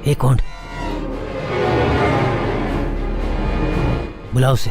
ए कौन? बुलाओ उसे।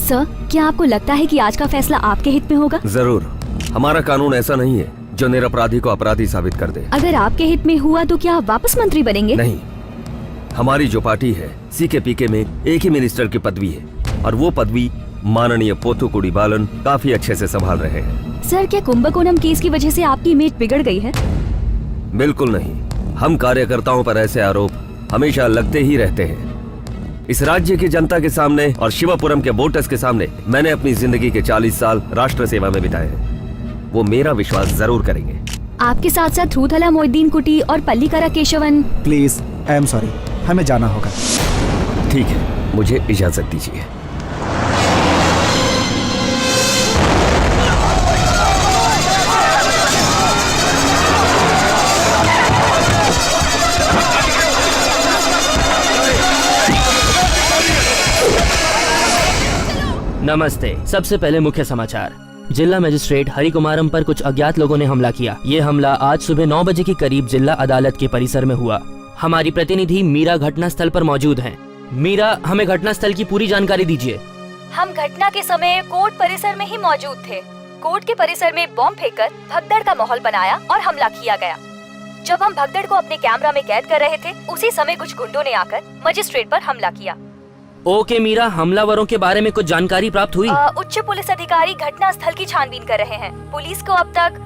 सर, क्या आपको लगता है कि आज का फैसला आपके हित में होगा? जरूर। हमारा कानून ऐसा नहीं है जो निरपराधी को अपराधी साबित कर दे। अगर आपके हित में हुआ तो क्या आप वापस मंत्री बनेंगे? नहीं, हमारी जो पार्टी है CKPK में एक ही मिनिस्टर की पदवी है और वो पदवी माननीय पोथुकुड़ी बालन काफी अच्छे से संभाल रहे हैं। सर, क्या कुंभकोणम केस की वजह से आपकी इमेज बिगड़ गई है? बिल्कुल नहीं। हम कार्यकर्ताओं पर ऐसे आरोप हमेशा लगते ही रहते हैं। इस राज्य की जनता के सामने और शिवपुरम के वोटर्स के सामने मैंने अपनी जिंदगी के 40 साल राष्ट्र सेवा में बिताए हैं। वो मेरा विश्वास जरूर करेंगे। आपके साथ साथ थ्रूथला मोहिद्दीन कुटी और Pallikkara Kesavan. Please, I am sorry, हमें जाना होगा। ठीक है, मुझे इजाजत दीजिए। नमस्ते। सबसे पहले मुख्य समाचार। जिला मजिस्ट्रेट हरिकुमारम पर कुछ अज्ञात लोगों ने हमला किया। ये हमला आज सुबह 9 बजे के करीब जिला अदालत के परिसर में हुआ। हमारी प्रतिनिधि मीरा घटना स्थल पर मौजूद हैं। मीरा, हमें घटना स्थल की पूरी जानकारी दीजिए। हम घटना के समय कोर्ट परिसर में ही मौजूद थे। कोर्ट के परिसर में बॉम्ब फेंककर भगदड़ का माहौल बनाया और हमला किया गया। जब हम भगदड़ को अपने कैमरा में कैद कर रहे थे, उसी समय कुछ गुंडों ने आकर मजिस्ट्रेट पर हमला किया। ओके मीरा, हमलावरों के बारे में कुछ जानकारी प्राप्त हुई? उच्च पुलिस अधिकारी घटना स्थल की छानबीन कर रहे हैं। पुलिस को अब तक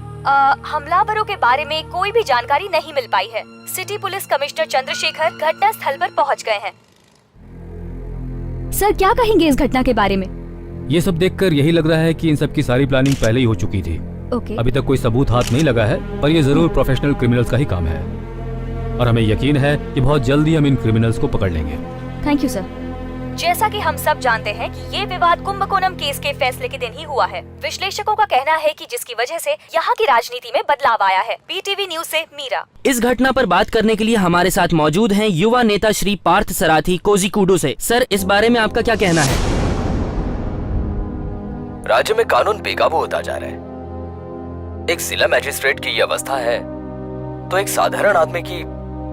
हमलावरों के बारे में कोई भी जानकारी नहीं मिल पाई है। सिटी पुलिस कमिश्नर चंद्रशेखर घटना स्थल पर पहुंच गए हैं। सर, क्या कहेंगे इस घटना के बारे में? ये सब देखकर यही लग रहा है कि इन सब की सारी प्लानिंग पहले ही हो चुकी थी। अभी तक कोई सबूत हाथ नहीं लगा है, पर ये जरूर प्रोफेशनल क्रिमिनल्स का ही काम है और हमें यकीन है कि बहुत जल्दी हम इन क्रिमिनल्स को पकड़ लेंगे। Thank you sir. जैसा कि हम सब जानते हैं कि ये विवाद कुंभकोणम केस के फैसले के दिन ही हुआ है। विश्लेषकों का कहना है कि जिसकी वजह से यहाँ की राजनीति में बदलाव आया है। BTV न्यूज से मीरा। इस घटना पर बात करने के लिए हमारे साथ मौजूद हैं युवा नेता श्री पार्थ सराथी कोझिकोड से। सर, इस बारे में आपका क्या कहना है? राज्य में कानून बेकाबू होता जा रहा है। एक जिला मजिस्ट्रेट की ये अवस्था है तो एक साधारण आदमी की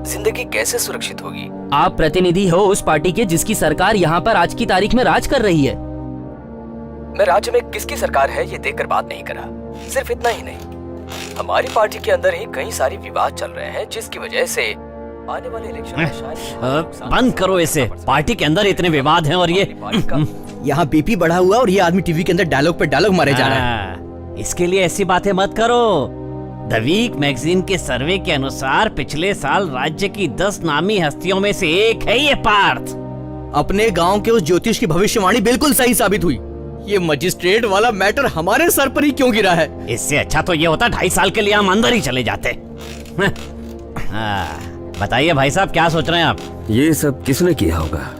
जिंदगी कैसे सुरक्षित होगी? आप प्रतिनिधि हो उस पार्टी के जिसकी सरकार यहाँ पर आज की तारीख में राज कर रही है। मैं राज्य में किसकी सरकार है ये देखकर बात नहीं करा। सिर्फ इतना ही नहीं, हमारी पार्टी के अंदर ही कई सारी विवाद चल रहे हैं जिसकी वजह से आने वाले इलेक्शन में शायद बंद करो इसे। पार्टी के अंदर इतने विवाद हैं और ये यहाँ BP बढ़ा हुआ और ये आदमी टीवी के अंदर डायलॉग पे डायलॉग मारे जा रहा है। इसके लिए ऐसी बातें मत करो। द वीक मैगजीन के सर्वे के अनुसार पिछले साल राज्य की 10 नामी हस्तियों में से एक है ये पार्थ। अपने गांव के उस ज्योतिष की भविष्यवाणी बिल्कुल सही साबित हुई। ये मजिस्ट्रेट वाला मैटर हमारे सर पर ही क्यों गिरा है? इससे अच्छा तो ये होता 2.5 साल के लिए हम अंदर ही चले जाते। बताइए भाई साहब, क्या सोच रहे हैं आप? ये सब किसने किया होगा?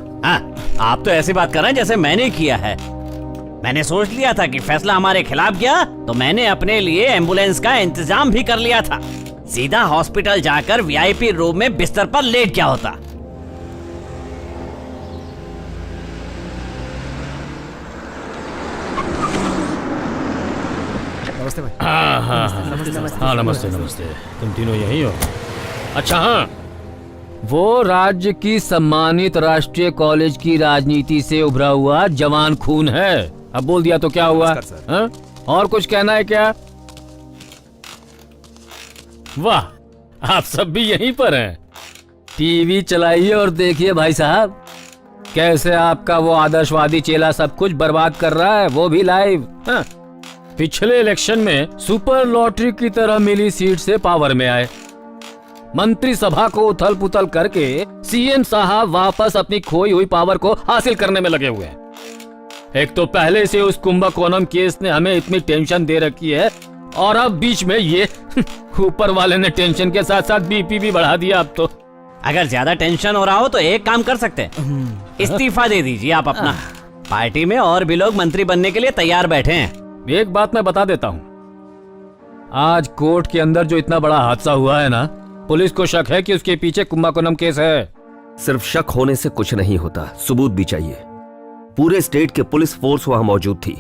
आप तो ऐसी बात कर रहे हैं जैसे मैंने किया है। मैंने सोच लिया था कि फैसला हमारे खिलाफ गया तो मैंने अपने लिए एम्बुलेंस का इंतजाम भी कर लिया था। सीधा हॉस्पिटल जाकर VIP रूम में बिस्तर पर लेट गया होता। नमस्ते भाई। हाँ, नमस्ते नमस्ते। तुम तीनों यही हो? अच्छा, हाँ, वो राज्य की सम्मानित राष्ट्रीय कॉलेज की राजनीति से उभरा हुआ जवान खून है। अब बोल दिया तो क्या हुआ? हाँ? और कुछ कहना है क्या? वाह, आप सब भी यहीं पर हैं। टीवी चलाइए और देखिए भाई साहब, कैसे आपका वो आदर्शवादी चेला सब कुछ बर्बाद कर रहा है, वो भी लाइव। हाँ? पिछले इलेक्शन में सुपर लॉटरी की तरह मिली सीट से पावर में आए। मंत्री सभा को उथल पुथल करके सीएम साहब वापस अपनी खोई हुई पावर को हासिल करने में लगे हुए हैं। एक तो पहले से उस कुंभकोणम केस ने हमें इतनी टेंशन दे रखी है, और अब बीच में ये ऊपर वाले ने टेंशन के साथ साथ बीपी भी बढ़ा दिया। अब तो अगर ज्यादा टेंशन हो रहा हो तो एक काम कर सकते हैं, इस्तीफा दे दीजिए आप अपना। पार्टी में और भी लोग मंत्री बनने के लिए तैयार बैठे हैं। एक बात मैं बता देता हूँ, आज कोर्ट के अंदर जो इतना बड़ा हादसा हुआ है ना, पुलिस को शक है कि उसके पीछे कुंभकोणम केस है। सिर्फ शक होने से कुछ नहीं होता, सबूत भी चाहिए। पूरे स्टेट के पुलिस फोर्स वहां मौजूद थी।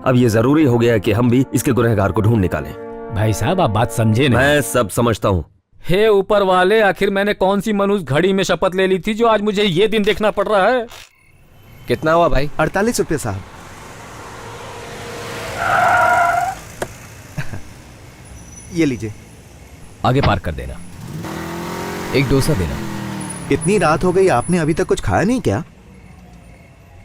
अब ये जरूरी हो गया कि हम भी इसके गुनहगार को ढूंढ निकालें। भाई साहब, आप बात समझे नहीं। मैं सब समझता हूँ। हे ऊपर वाले, आखिर मैंने कौन सी मनुष्य घड़ी में शपथ ले ली थी जो आज मुझे ये दिन देखना पड़ रहा है। कितना हुआ भाई? 48 रुपये साहब। ये लीजिए। आगे पार कर देना, एक डोसा देना। इतनी रात हो गई, आपने अभी तक कुछ खाया नहीं क्या?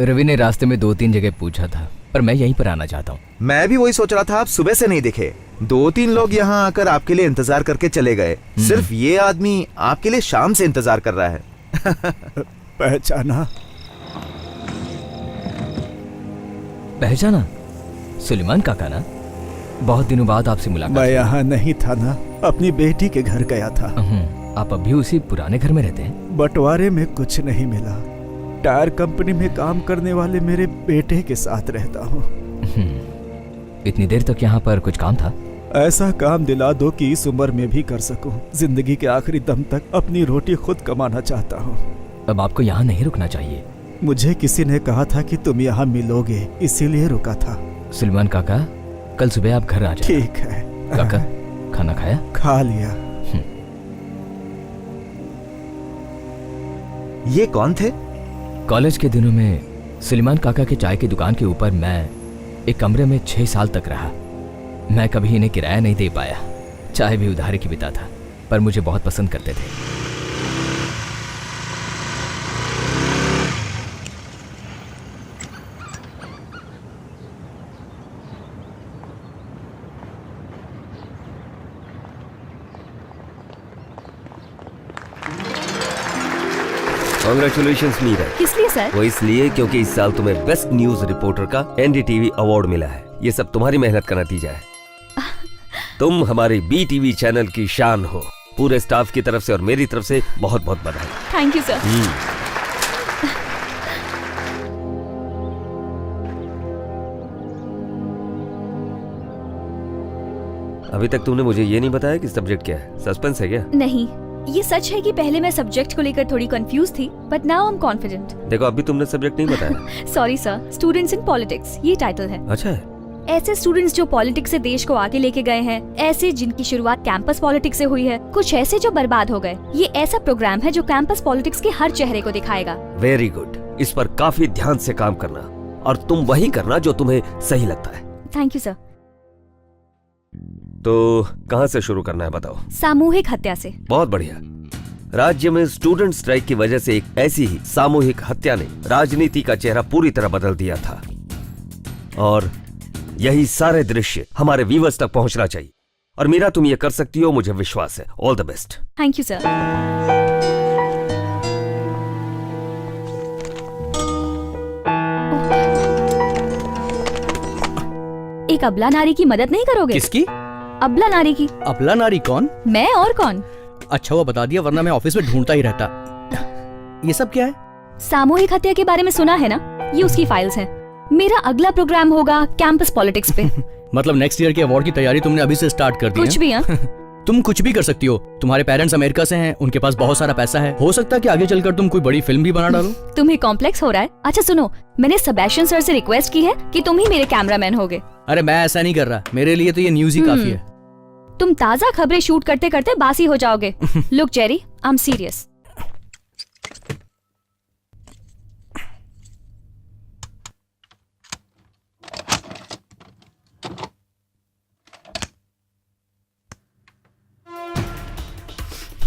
रवि ने रास्ते में 2-3 जगह पूछा था, पर मैं यहीं पर आना चाहता हूँ। मैं भी वही सोच रहा था, आप सुबह से नहीं दिखे। 2-3 लोग यहाँ आकर आपके लिए इंतजार करके चले गए। सिर्फ ये आदमी आपके लिए शाम से इंतजार कर रहा है। पहचाना? सुलेमान काका ना? बहुत दिनों बाद आपसे मुलाकात। मैं यहाँ नहीं था ना, अपनी बेटी के घर गया था। आप अभी उसी पुराने घर में रहते हैं? बंटवारे में कुछ नहीं मिला। टायर कंपनी में काम करने वाले मेरे बेटे के साथ रहता हूँ। इतनी देर तक यहाँ पर कुछ काम था? ऐसा काम दिला दो कि इस उम्र में भी कर सकूं। जिंदगी के आखिरी दम तक अपनी रोटी खुद कमाना चाहता हूँ। अब आपको यहाँ नहीं रुकना चाहिए। मुझे किसी ने कहा था कि तुम यहाँ मिलोगे, इसीलिए रुका था। सुलेमान काका, कल सुबह आप घर आ जाए। ठीक है काका, खाना खाया? खा लिया। ये कौन थे? कॉलेज के दिनों में सुलेमान काका के चाय की दुकान के ऊपर मैं एक कमरे में 6 साल तक रहा। मैं कभी इन्हें किराया नहीं दे पाया, चाय भी उधारी की बिता था, पर मुझे बहुत पसंद करते थे। कॉन्ग्रेचुलेशंस मीरा। किस लिए सर? वो इसलिए क्योंकि इस साल तुम्हें बेस्ट न्यूज रिपोर्टर का एनडीटीवी अवार्ड मिला है। ये सब तुम्हारी मेहनत का नतीजा है। तुम हमारे बीटीवी चैनल की शान हो। पूरे स्टाफ की तरफ से और मेरी तरफ से बहुत बहुत बधाई। Thank you sir. अभी तक तुमने मुझे ये नहीं बताया कि सब्जेक्ट क्या है। सस्पेंस है क्या? नहीं, ये सच है कि पहले मैं सब्जेक्ट को लेकर थोड़ी कंफ्यूज थी, but now I am confident. देखो, अभी तुमने सब्जेक्ट नहीं बताया। Sorry sir, students in politics ये टाइटल है। अच्छा है। ऐसे स्टूडेंट्स जो पॉलिटिक्स से देश को आगे लेके गए हैं, ऐसे जिनकी शुरुआत कैंपस पॉलिटिक्स से हुई है, कुछ ऐसे जो बर्बाद हो गए। ये ऐसा प्रोग्राम है जो कैंपस पॉलिटिक्स के हर चेहरे को दिखाएगा। Very good. इस पर काफी ध्यान से काम करना, और तुम वही करना जो तुम्हें सही लगता है। Thank you sir. तो कहाँ से शुरू करना है बताओ? सामूहिक हत्या से। बहुत बढ़िया। राज्य में स्टूडेंट स्ट्राइक की वजह से एक ऐसी ही सामूहिक हत्या ने राजनीति का चेहरा पूरी तरह बदल दिया था, और यही सारे दृश्य हमारे व्यूअर्स तक पहुंचना चाहिए। और मीरा, तुम ये कर सकती हो, मुझे विश्वास है। All the best. Thank you sir. एक अबला नारी की मदद नहीं करोगे? किसकी? अबला नारी की। अबला नारी कौन? मैं और कौन? अच्छा हुआ बता दिया, वरना मैं ऑफिस में ढूंढता ही रहता। ये सब क्या है? सामूहिक हत्या के बारे में सुना है ना? ये उसकी फाइल्स हैं। मेरा अगला प्रोग्राम होगा कैंपस पॉलिटिक्स पे। मतलब नेक्स्ट ईयर के अवार्ड की तैयारी तुमने अभी से स्टार्ट कर दी? कुछ भी। हाँ, तुम कुछ भी कर सकती हो। तुम्हारे पेरेंट्स अमेरिका से हैं, उनके पास बहुत सारा पैसा है। हो सकता है कि आगे चलकर तुम कोई बड़ी फिल्म भी बना डालो। तुम्हें कॉम्प्लेक्स हो रहा है? अच्छा सुनो, मैंने सेबेस्टियन सर से रिक्वेस्ट की है कि तुम ही मेरे कैमरामैन होगे। अरे मैं ऐसा नहीं कर रहा, मेरे लिए तो ये न्यूज ही काफी है। तुम ताजा खबरें शूट करते करते बासी हो जाओगे। Look Jerry, I am serious.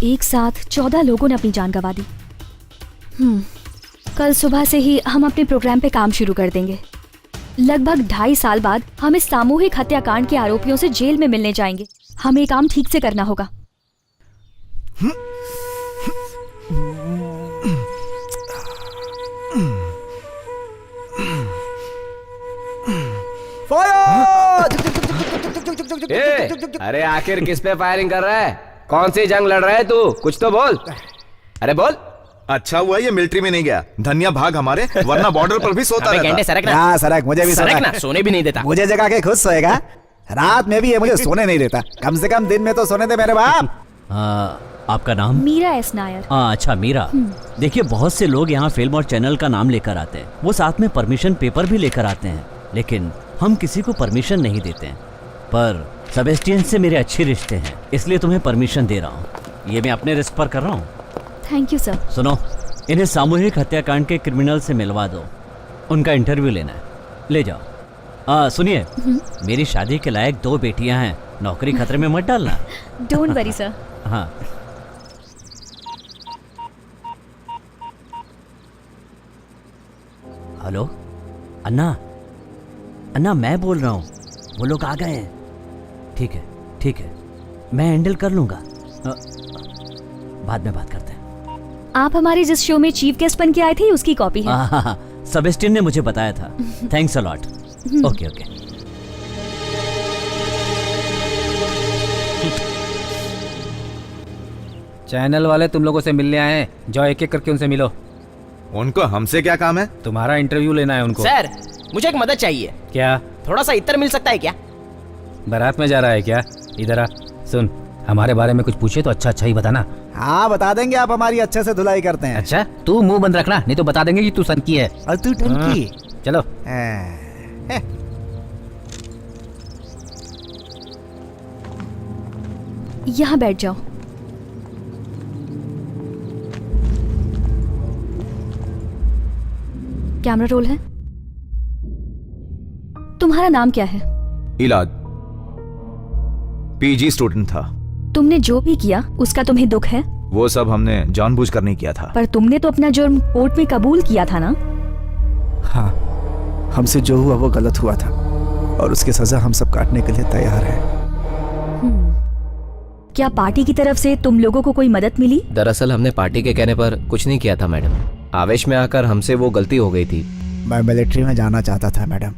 एक साथ 14 लोगों ने अपनी जान गंवा दी। कल सुबह से ही हम अपने प्रोग्राम पे काम शुरू कर देंगे। लगभग 2.5 साल बाद हम इस सामूहिक हत्याकांड के आरोपियों से जेल में मिलने जाएंगे। हमें काम ठीक से करना होगा। अरे आखिर किस पे फायरिंग कर रहा है? कौन सी जंग लड़ रहा है तू? कुछ तो बोल। अरे बोल। अच्छा हुआ ये मिलिट्री में नहीं गया, धनिया भाग हमारे, वरना बॉर्डर पर भी सोता रहता। सरकना सरक, मुझे भी सरकना, सोने भी नहीं देता। मुझे जगा के खुद सोएगा। रात में भी ये मुझे सोने नहीं देता, कम से कम दिन में तो सोने दे मेरे बाप। आपका नाम? मीरा एस नायर। अच्छा मीरा। देखिए बहुत से लोग यहाँ फिल्म और चैनल का नाम लेकर आते हैं, वो साथ में परमिशन पेपर भी लेकर आते हैं, लेकिन हम किसी को परमिशन नहीं देते हैं। पर सेबेस्टियन से मेरे अच्छे रिश्ते हैं, इसलिए तुम्हें परमिशन दे रहा हूँ। ये मैं अपने रिस्क पर कर रहा हूँ। Thank you sir. सुनो, इन्हें सामूहिक हत्याकांड के क्रिमिनल से मिलवा दो, उनका इंटरव्यू लेना है। ले जाओ। सुनिए, मेरी शादी के लायक 2 बेटियां हैं, नौकरी खतरे में मत डालना। Don't worry sir. हाँ। हेलो अन्ना, अन्ना मैं बोल रहा हूँ, वो लोग आ गए हैं। ठीक है ठीक है, मैं हैंडल कर लूँगा। बाद में बात करते हैं। आप हमारे जिस शो में चीफ गेस्ट बन के आए थे उसकी कॉपी है। हाँ, सेबेस्टियन ने मुझे बताया था। Thanks a lot. Okay okay. Channel वाले तुम लोगों से मिलने आए हैं, जाओ एक एक करके उनसे मिलो। उनको हमसे क्या काम है? तुम्हारा इंटरव्यू लेना है उनको। सर मुझे एक मदद चाहिए। क्या? थोड़ा सा इत्र मिल सकता है क्या? बारात में जा रहा है क्या? इधर आ, सुन, हमारे बारे में कुछ पूछे तो अच्छा अच्छा ही बताना। हाँ बता देंगे, आप हमारी अच्छे से धुलाई करते हैं। अच्छा, तू मुंह बंद रखना, नहीं तो बता देंगे कि तू सनकी है। और तू टंकी। चलो। यहाँ बैठ जाओ। कैमरा रोल है। तुम्हारा नाम क्या है? इलाद, पीजी स्टूडेंट था। तुमने जो भी किया उसका तुम्हें दुख है? वो सब हमने जानबूझकर नहीं किया था। पर तुमने तो अपना जुर्म कोर्ट में कबूल किया था ना? हाँ, हमसे जो हुआ वो गलत हुआ था और उसकी सजा हम सब काटने के लिए तैयार हैं। क्या पार्टी की तरफ से तुम लोगों को कोई मदद मिली? दरअसल हमने पार्टी के कहने पर कुछ नहीं किया था मैडम, आवेश में आकर हमसे वो गलती हो गई थी। मैं मिलिट्री में जाना चाहता था मैडम,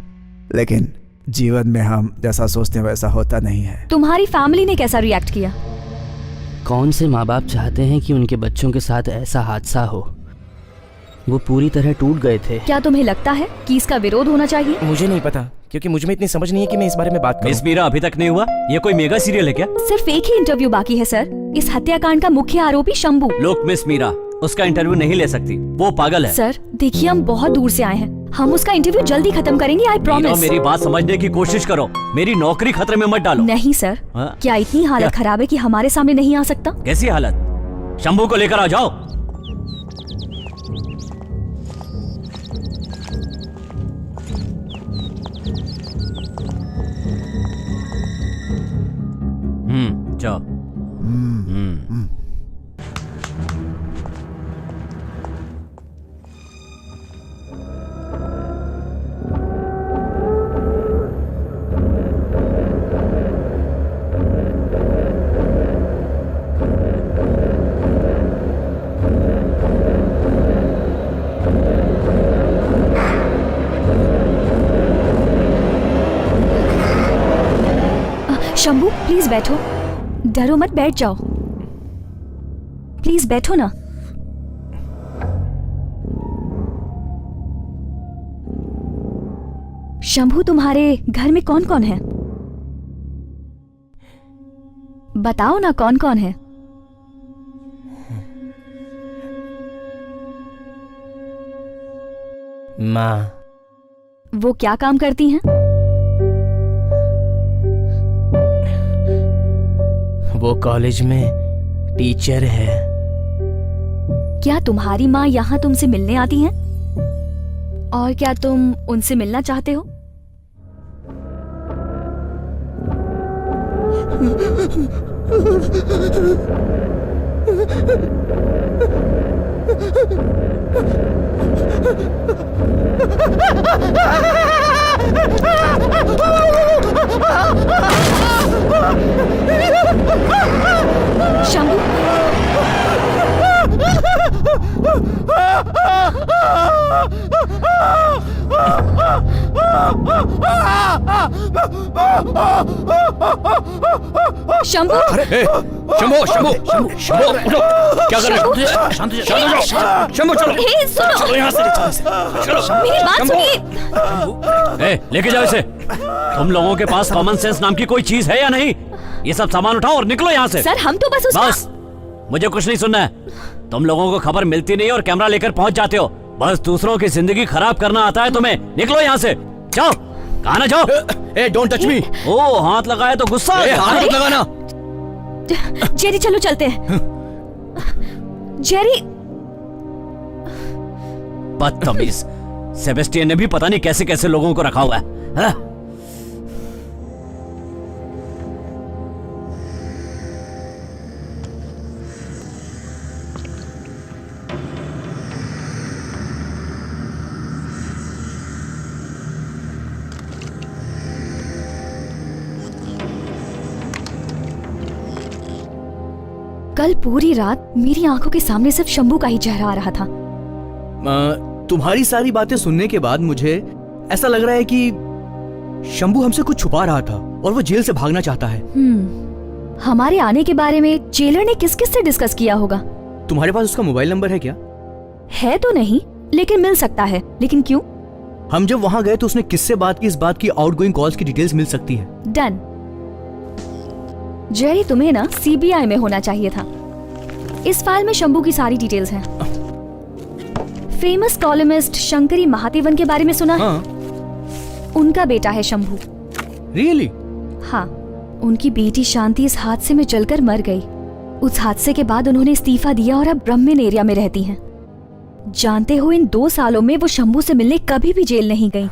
लेकिन जीवन में हम जैसा सोचते हैं वैसा होता नहीं है। तुम्हारी फैमिली ने कैसा रिएक्ट किया? कौन से माँ बाप चाहते हैं कि उनके बच्चों के साथ ऐसा हादसा हो? वो पूरी तरह टूट गए थे। क्या तुम्हें लगता है कि इसका विरोध होना चाहिए? मुझे नहीं पता, क्योंकि मुझ में इतनी समझ नहीं है कि मैं इस बारे में बात मिस मीरा अभी तक नहीं हुआ? ये कोई मेगा सीरियल है क्या? सिर्फ एक ही इंटरव्यू बाकी है सर। इस हत्याकांड का मुख्य आरोपी शंभू। लोग मिस मीरा उसका इंटरव्यू नहीं ले सकती, वो पागल है। सर देखिए, हम बहुत दूर से आए हैं, हम उसका इंटरव्यू जल्दी खत्म करेंगे, आई प्रॉमिस। मेरी बात समझने की कोशिश करो, मेरी नौकरी खतरे में मत डालो। नहीं सर। हाँ? क्या इतनी हालत खराब है कि हमारे सामने नहीं आ सकता? कैसी हालत? शंभू को लेकर आ जाओ। जाओ। शंभू प्लीज बैठो, डरो मत, बैठ जाओ, प्लीज बैठो ना। शंभू तुम्हारे घर में कौन कौन है? बताओ ना, कौन कौन है? माँ। वो क्या काम करती हैं? वो कॉलेज में टीचर है। क्या तुम्हारी माँ यहाँ तुमसे मिलने आती हैं? और क्या तुम उनसे मिलना चाहते हो? शंभू, शंभू, शंभू शंभू शंभू शंभू उठो, क्या कर रहे हो? शांत हो जाओ। शंभू चलो, हे सुनो, चलो यहाँ से, चलो। मेरी बात सुनिए। ए, लेके जाओ इसे। तुम लोगों के पास कॉमन सेंस नाम की कोई चीज है या नहीं? ये सब सामान उठाओ और निकलो यहाँ से। सर हम तो बस बस, मुझे कुछ नहीं सुनना है। तुम लोगों को खबर मिलती नहीं और कैमरा लेकर पहुंच जाते हो। बस दूसरों की जिंदगी खराब करना आता है तुम्हें। निकलो यहाँ से, जाओ। कहा ना जाओ। ए डोंट टच मी। ओ, हाथ लगाए तो गुस्सा आ गया। हाथ मत लगाना। जेरी चलो चलते हैं। जेरी, बदतमीज। सेबेस्टियन ने भी पता नहीं कैसे कैसे लोगों को रखा हुआ है। हाँ? कल पूरी रात मेरी आंखों के सामने सिर्फ शंभू का ही चेहरा आ रहा था। तुम्हारी सारी बातें सुनने के बाद मुझे ऐसा लग रहा है कि शंभू हमसे कुछ छुपा रहा था और वो जेल से भागना चाहता है। हमारे आने के बारे में जेलर ने किस किस से डिस्कस किया होगा? तुम्हारे पास उसका मोबाइल नंबर है क्या? है तो नहीं, लेकिन मिल सकता है। लेकिन क्यों? हम जब वहाँ गए तो उसने किससे बात की, इस बात की आउटगोइंग कॉल्स की डिटेल्स मिल सकती है। डन। जेरी, तुम्हें ना सीबीआई में होना चाहिए था। इस फाइल में शंभू की सारी डिटेल्स हैं। फेमस कॉलमिस्ट शंकरी महादेवन के बारे में सुना? हाँ। उनका बेटा है शंभू। रियली? हाँ, उनकी बेटी शांति इस हादसे में जलकर मर गई। उस हादसे के बाद उन्होंने इस्तीफा दिया और अब ब्रह्मन एरिया में रहती हैं। जानते हो, इन 2 सालों में वो शंभू से मिलने कभी भी जेल नहीं गई।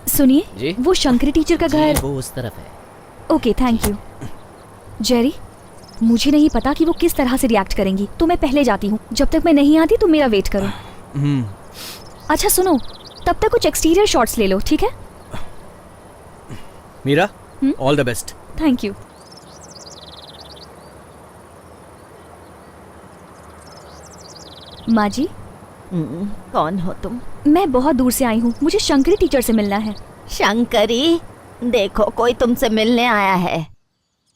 सुनिए, वो शंकरी टीचर का घर वो उस तरफ है। Okay, thank you. जेरी, मुझे नहीं पता कि वो किस तरह से रिएक्ट करेंगी, तो मैं पहले जाती हूँ। जब तक मैं नहीं आती तुम मेरा वेट करो। अच्छा सुनो, तब तक कुछ एक्सटीरियर शॉट्स ले लो, ठीक है? Meera, all the best. Thank you. माँ जी। कौन हो तुम? मैं बहुत दूर से आई हूँ, मुझे शंकरी टीचर से मिलना है। शंकरी, देखो कोई तुमसे मिलने आया है।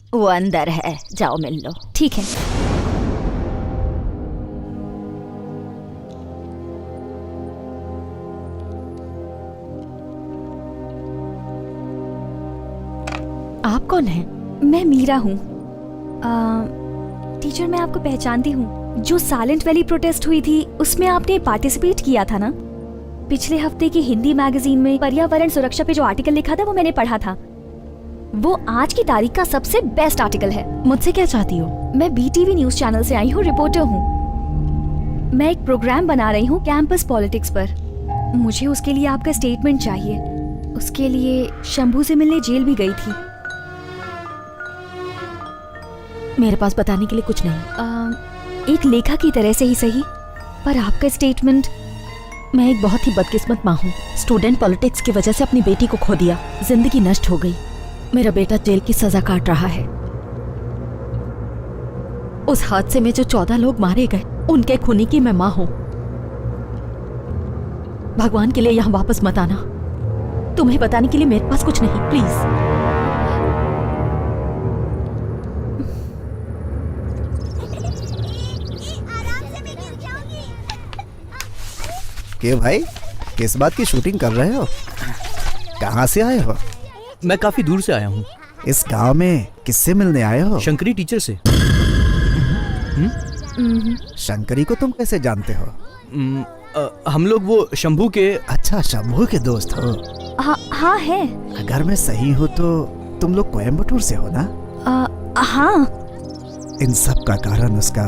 वो अंदर है, जाओ मिल लो। ठीक है। आप कौन हैं? मैं मीरा हूँ। टीचर, मैं आपको पहचानती हूँ। जो साइलेंट वैली प्रोटेस्ट हुई थी उसमें आपने पार्टिसिपेट किया था ना? पिछले हफ्ते की हिंदी मैगजीन में पर्यावरण सुरक्षा पे जो आर्टिकल लिखा था वो मैंने पढ़ा था। वो आज की तारीख का सबसे बेस्ट आर्टिकल है। मुझसे क्या चाहती हो? मैं BTV न्यूज चैनल से आई हूँ, रिपोर्टर हूँ। मैं एक प्रोग्राम बना रही हूँ कैंपस पॉलिटिक्स पर। मुझे उसके लिए आपका स्टेटमेंट चाहिए। उसके लिए शंभू से मिलने जेल भी गई थी। मेरे पास बताने के लिए कुछ नहीं। एक लेखा की तरह से ही सही, पर आपका स्टेटमेंट। मैं एक बहुत ही बदकिस्मत माँ हूँ। स्टूडेंट पॉलिटिक्स की वजह से अपनी बेटी को खो दिया, जिंदगी नष्ट हो गई। मेरा बेटा जेल की सजा काट रहा है। उस हादसे में जो 14 लोग मारे गए, उनके खूनी की मैं माँ हूँ। भगवान के लिए यहाँ वापस मत आना। तुम्हें बताने के लिए मेरे पास कुछ नहीं, प्लीज। के भाई, किस बात की शूटिंग कर रहे हो? कहाँ से आए हो? मैं काफी दूर से आया हूँ। इस गांव में किससे मिलने आए हो? शंकरी टीचर से। शंकरी को तुम कैसे जानते हो? हम लोग वो शंभू के। अच्छा, शंभू के दोस्त हो? हाँ है। अगर मैं सही हूँ तो तुम लोग कोयम्बटूर से हो ना? हाँ। इन सब का कारण उसका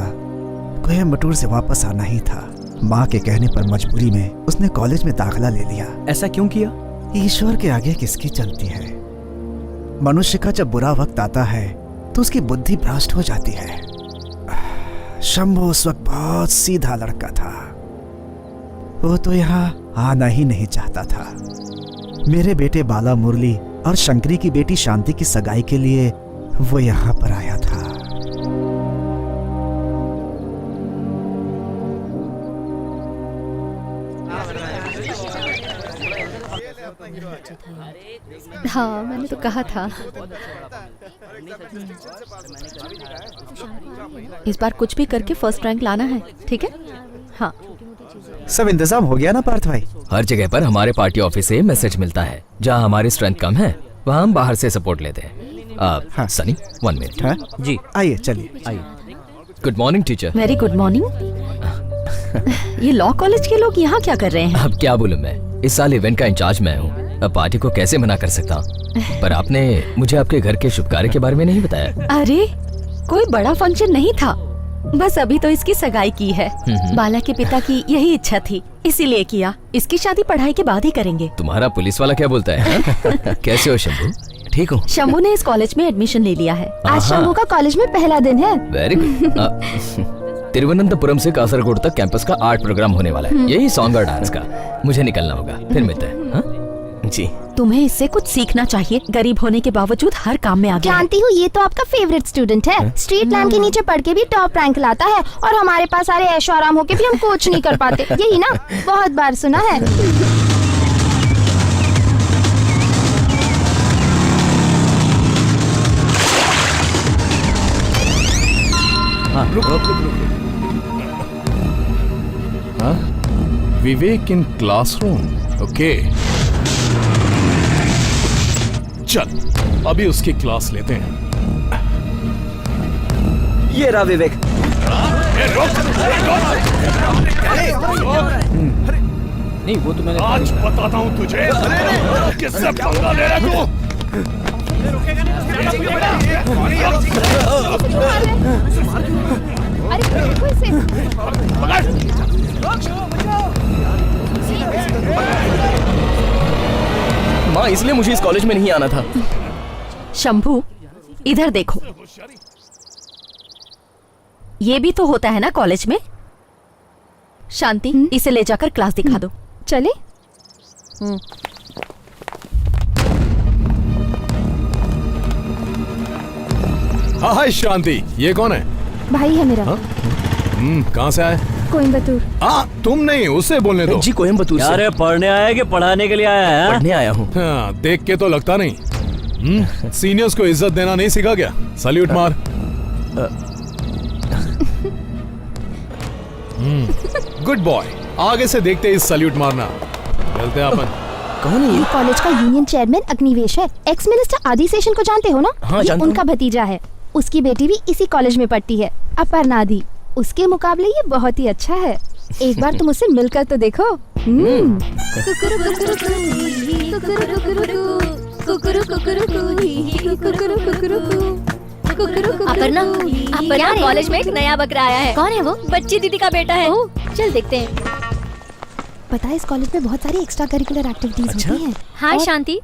कोयम्बटूर से वापस आना ही था। माँ के कहने पर मजबूरी में उसने कॉलेज में दाखिला ले लिया। ऐसा क्यों किया? ईश्वर के आगे किसकी चलती है। मनुष्य का जब बुरा वक्त आता है तो उसकी बुद्धि भ्रष्ट हो जाती है। शंभू उस वक्त बहुत सीधा लड़का था, वो तो यहाँ आना ही नहीं चाहता था। मेरे बेटे बाला मुरली और शंकरी की बेटी शांति की सगाई के लिए वो यहाँ पर आया था। हाँ, मैंने तो कहा था। इस बार कुछ भी करके फर्स्ट रैंक लाना है, ठीक है? हाँ। सब इंतजाम हो गया ना पार्थ भाई? हर जगह पर हमारे पार्टी ऑफिस से मैसेज मिलता है, जहाँ हमारी स्ट्रेंथ कम है वहाँ हम बाहर से सपोर्ट लेते हैं। हाँ सनी, 1 मिनट। हाँ जी आइए, चलिए आइए। Good morning teacher. Very good morning. ये लॉ कॉलेज के लोग यहाँ क्या कर रहे हैं? अब क्या बोलूं मैं, इस साल इवेंट का इंचार्ज मैं हूँ, अब पार्टी को कैसे मना कर सकता हूँ। पर आपने मुझे आपके घर के शुभ कार्य के बारे में नहीं बताया। अरे कोई बड़ा फंक्शन नहीं था, बस अभी तो इसकी सगाई की है। बाला के पिता की यही इच्छा थी, इसीलिए किया। इसकी शादी पढ़ाई के बाद ही करेंगे। तुम्हारा पुलिस वाला क्या बोलता है? कैसे हो शंभू? ठीक हो? शंभू ने इस कॉलेज में एडमिशन ले लिया है। आज शंभू का कॉलेज में पहला दिन है। Very good. तिरुवनंतपुरम से कासरगोड तक कैंपस का आर्ट प्रोग्राम होने वाला है, यही सॉन्ग और डांस का। मुझे निकलना होगा, फिर मिलते हैं। हाँ? जी। तुम्हें इससे कुछ सीखना चाहिए, गरीब होने के बावजूद हर काम में आगे। जानती हूँ, ये तो आपका फेवरेट स्टूडेंट है। स्ट्रीट लैम्प के नीचे पढ़ के भी टॉप रैंक लाता है, और हमारे पास सारे ऐशो आराम होके भी हम कोच नहीं कर पाते। यही ना, बहुत बार सुना है। विवेक इन क्लासरूम, ओके। चल अभी उसकी क्लास लेते हैं। ये रहा विवेक। नहीं वो तो मैंने आज बताता हूँ तुझे किससे पंगा ले रहा तू। माँ, इसलिए मुझे इस कॉलेज में नहीं आना था। शंभू, इधर देखो, ये भी तो होता है ना कॉलेज में। शांति, इसे ले जाकर क्लास दिखा दो। चले। हाय शांति, ये कौन है? भाई है मेरा। कहाँ से आए? कोयम्बतूर। तुम नहीं, उसे बोलने दो। जी कोयम्बतूर से। अरे पढ़ने आया है कि पढ़ाने के लिए आया है? पढ़ने आया हूँ। हाँ, देख के तो लगता नहीं। सीनियर्स को इज्जत देना नहीं सीखा क्या? सल्यूट मार। गुड बॉय, आगे से देखते इस सल्यूट मारना। चलते अपन। कौन है ये? कॉलेज का यूनियन चेयरमैन अग्निवेश है। एक्स मिनिस्टर आदि शेषन को जानते हो ना? हाँ, ये जानता हूँ। उनका भतीजा है। उसकी बेटी भी इसी कॉलेज में पढ़ती है, अपर्णा आदि। उसके मुकाबले ये बहुत ही अच्छा है। एक बार तुम उससे मिलकर तो देखो। अपर्णा, अपर्णा, कॉलेज में एक नया बकरा आया है। कौन है वो? बच्ची दीदी का बेटा है। चल देखते हैं। पता है, इस कॉलेज में बहुत सारी एक्स्ट्रा करिकुलर एक्टिविटीज होती हैं। हाय शांति।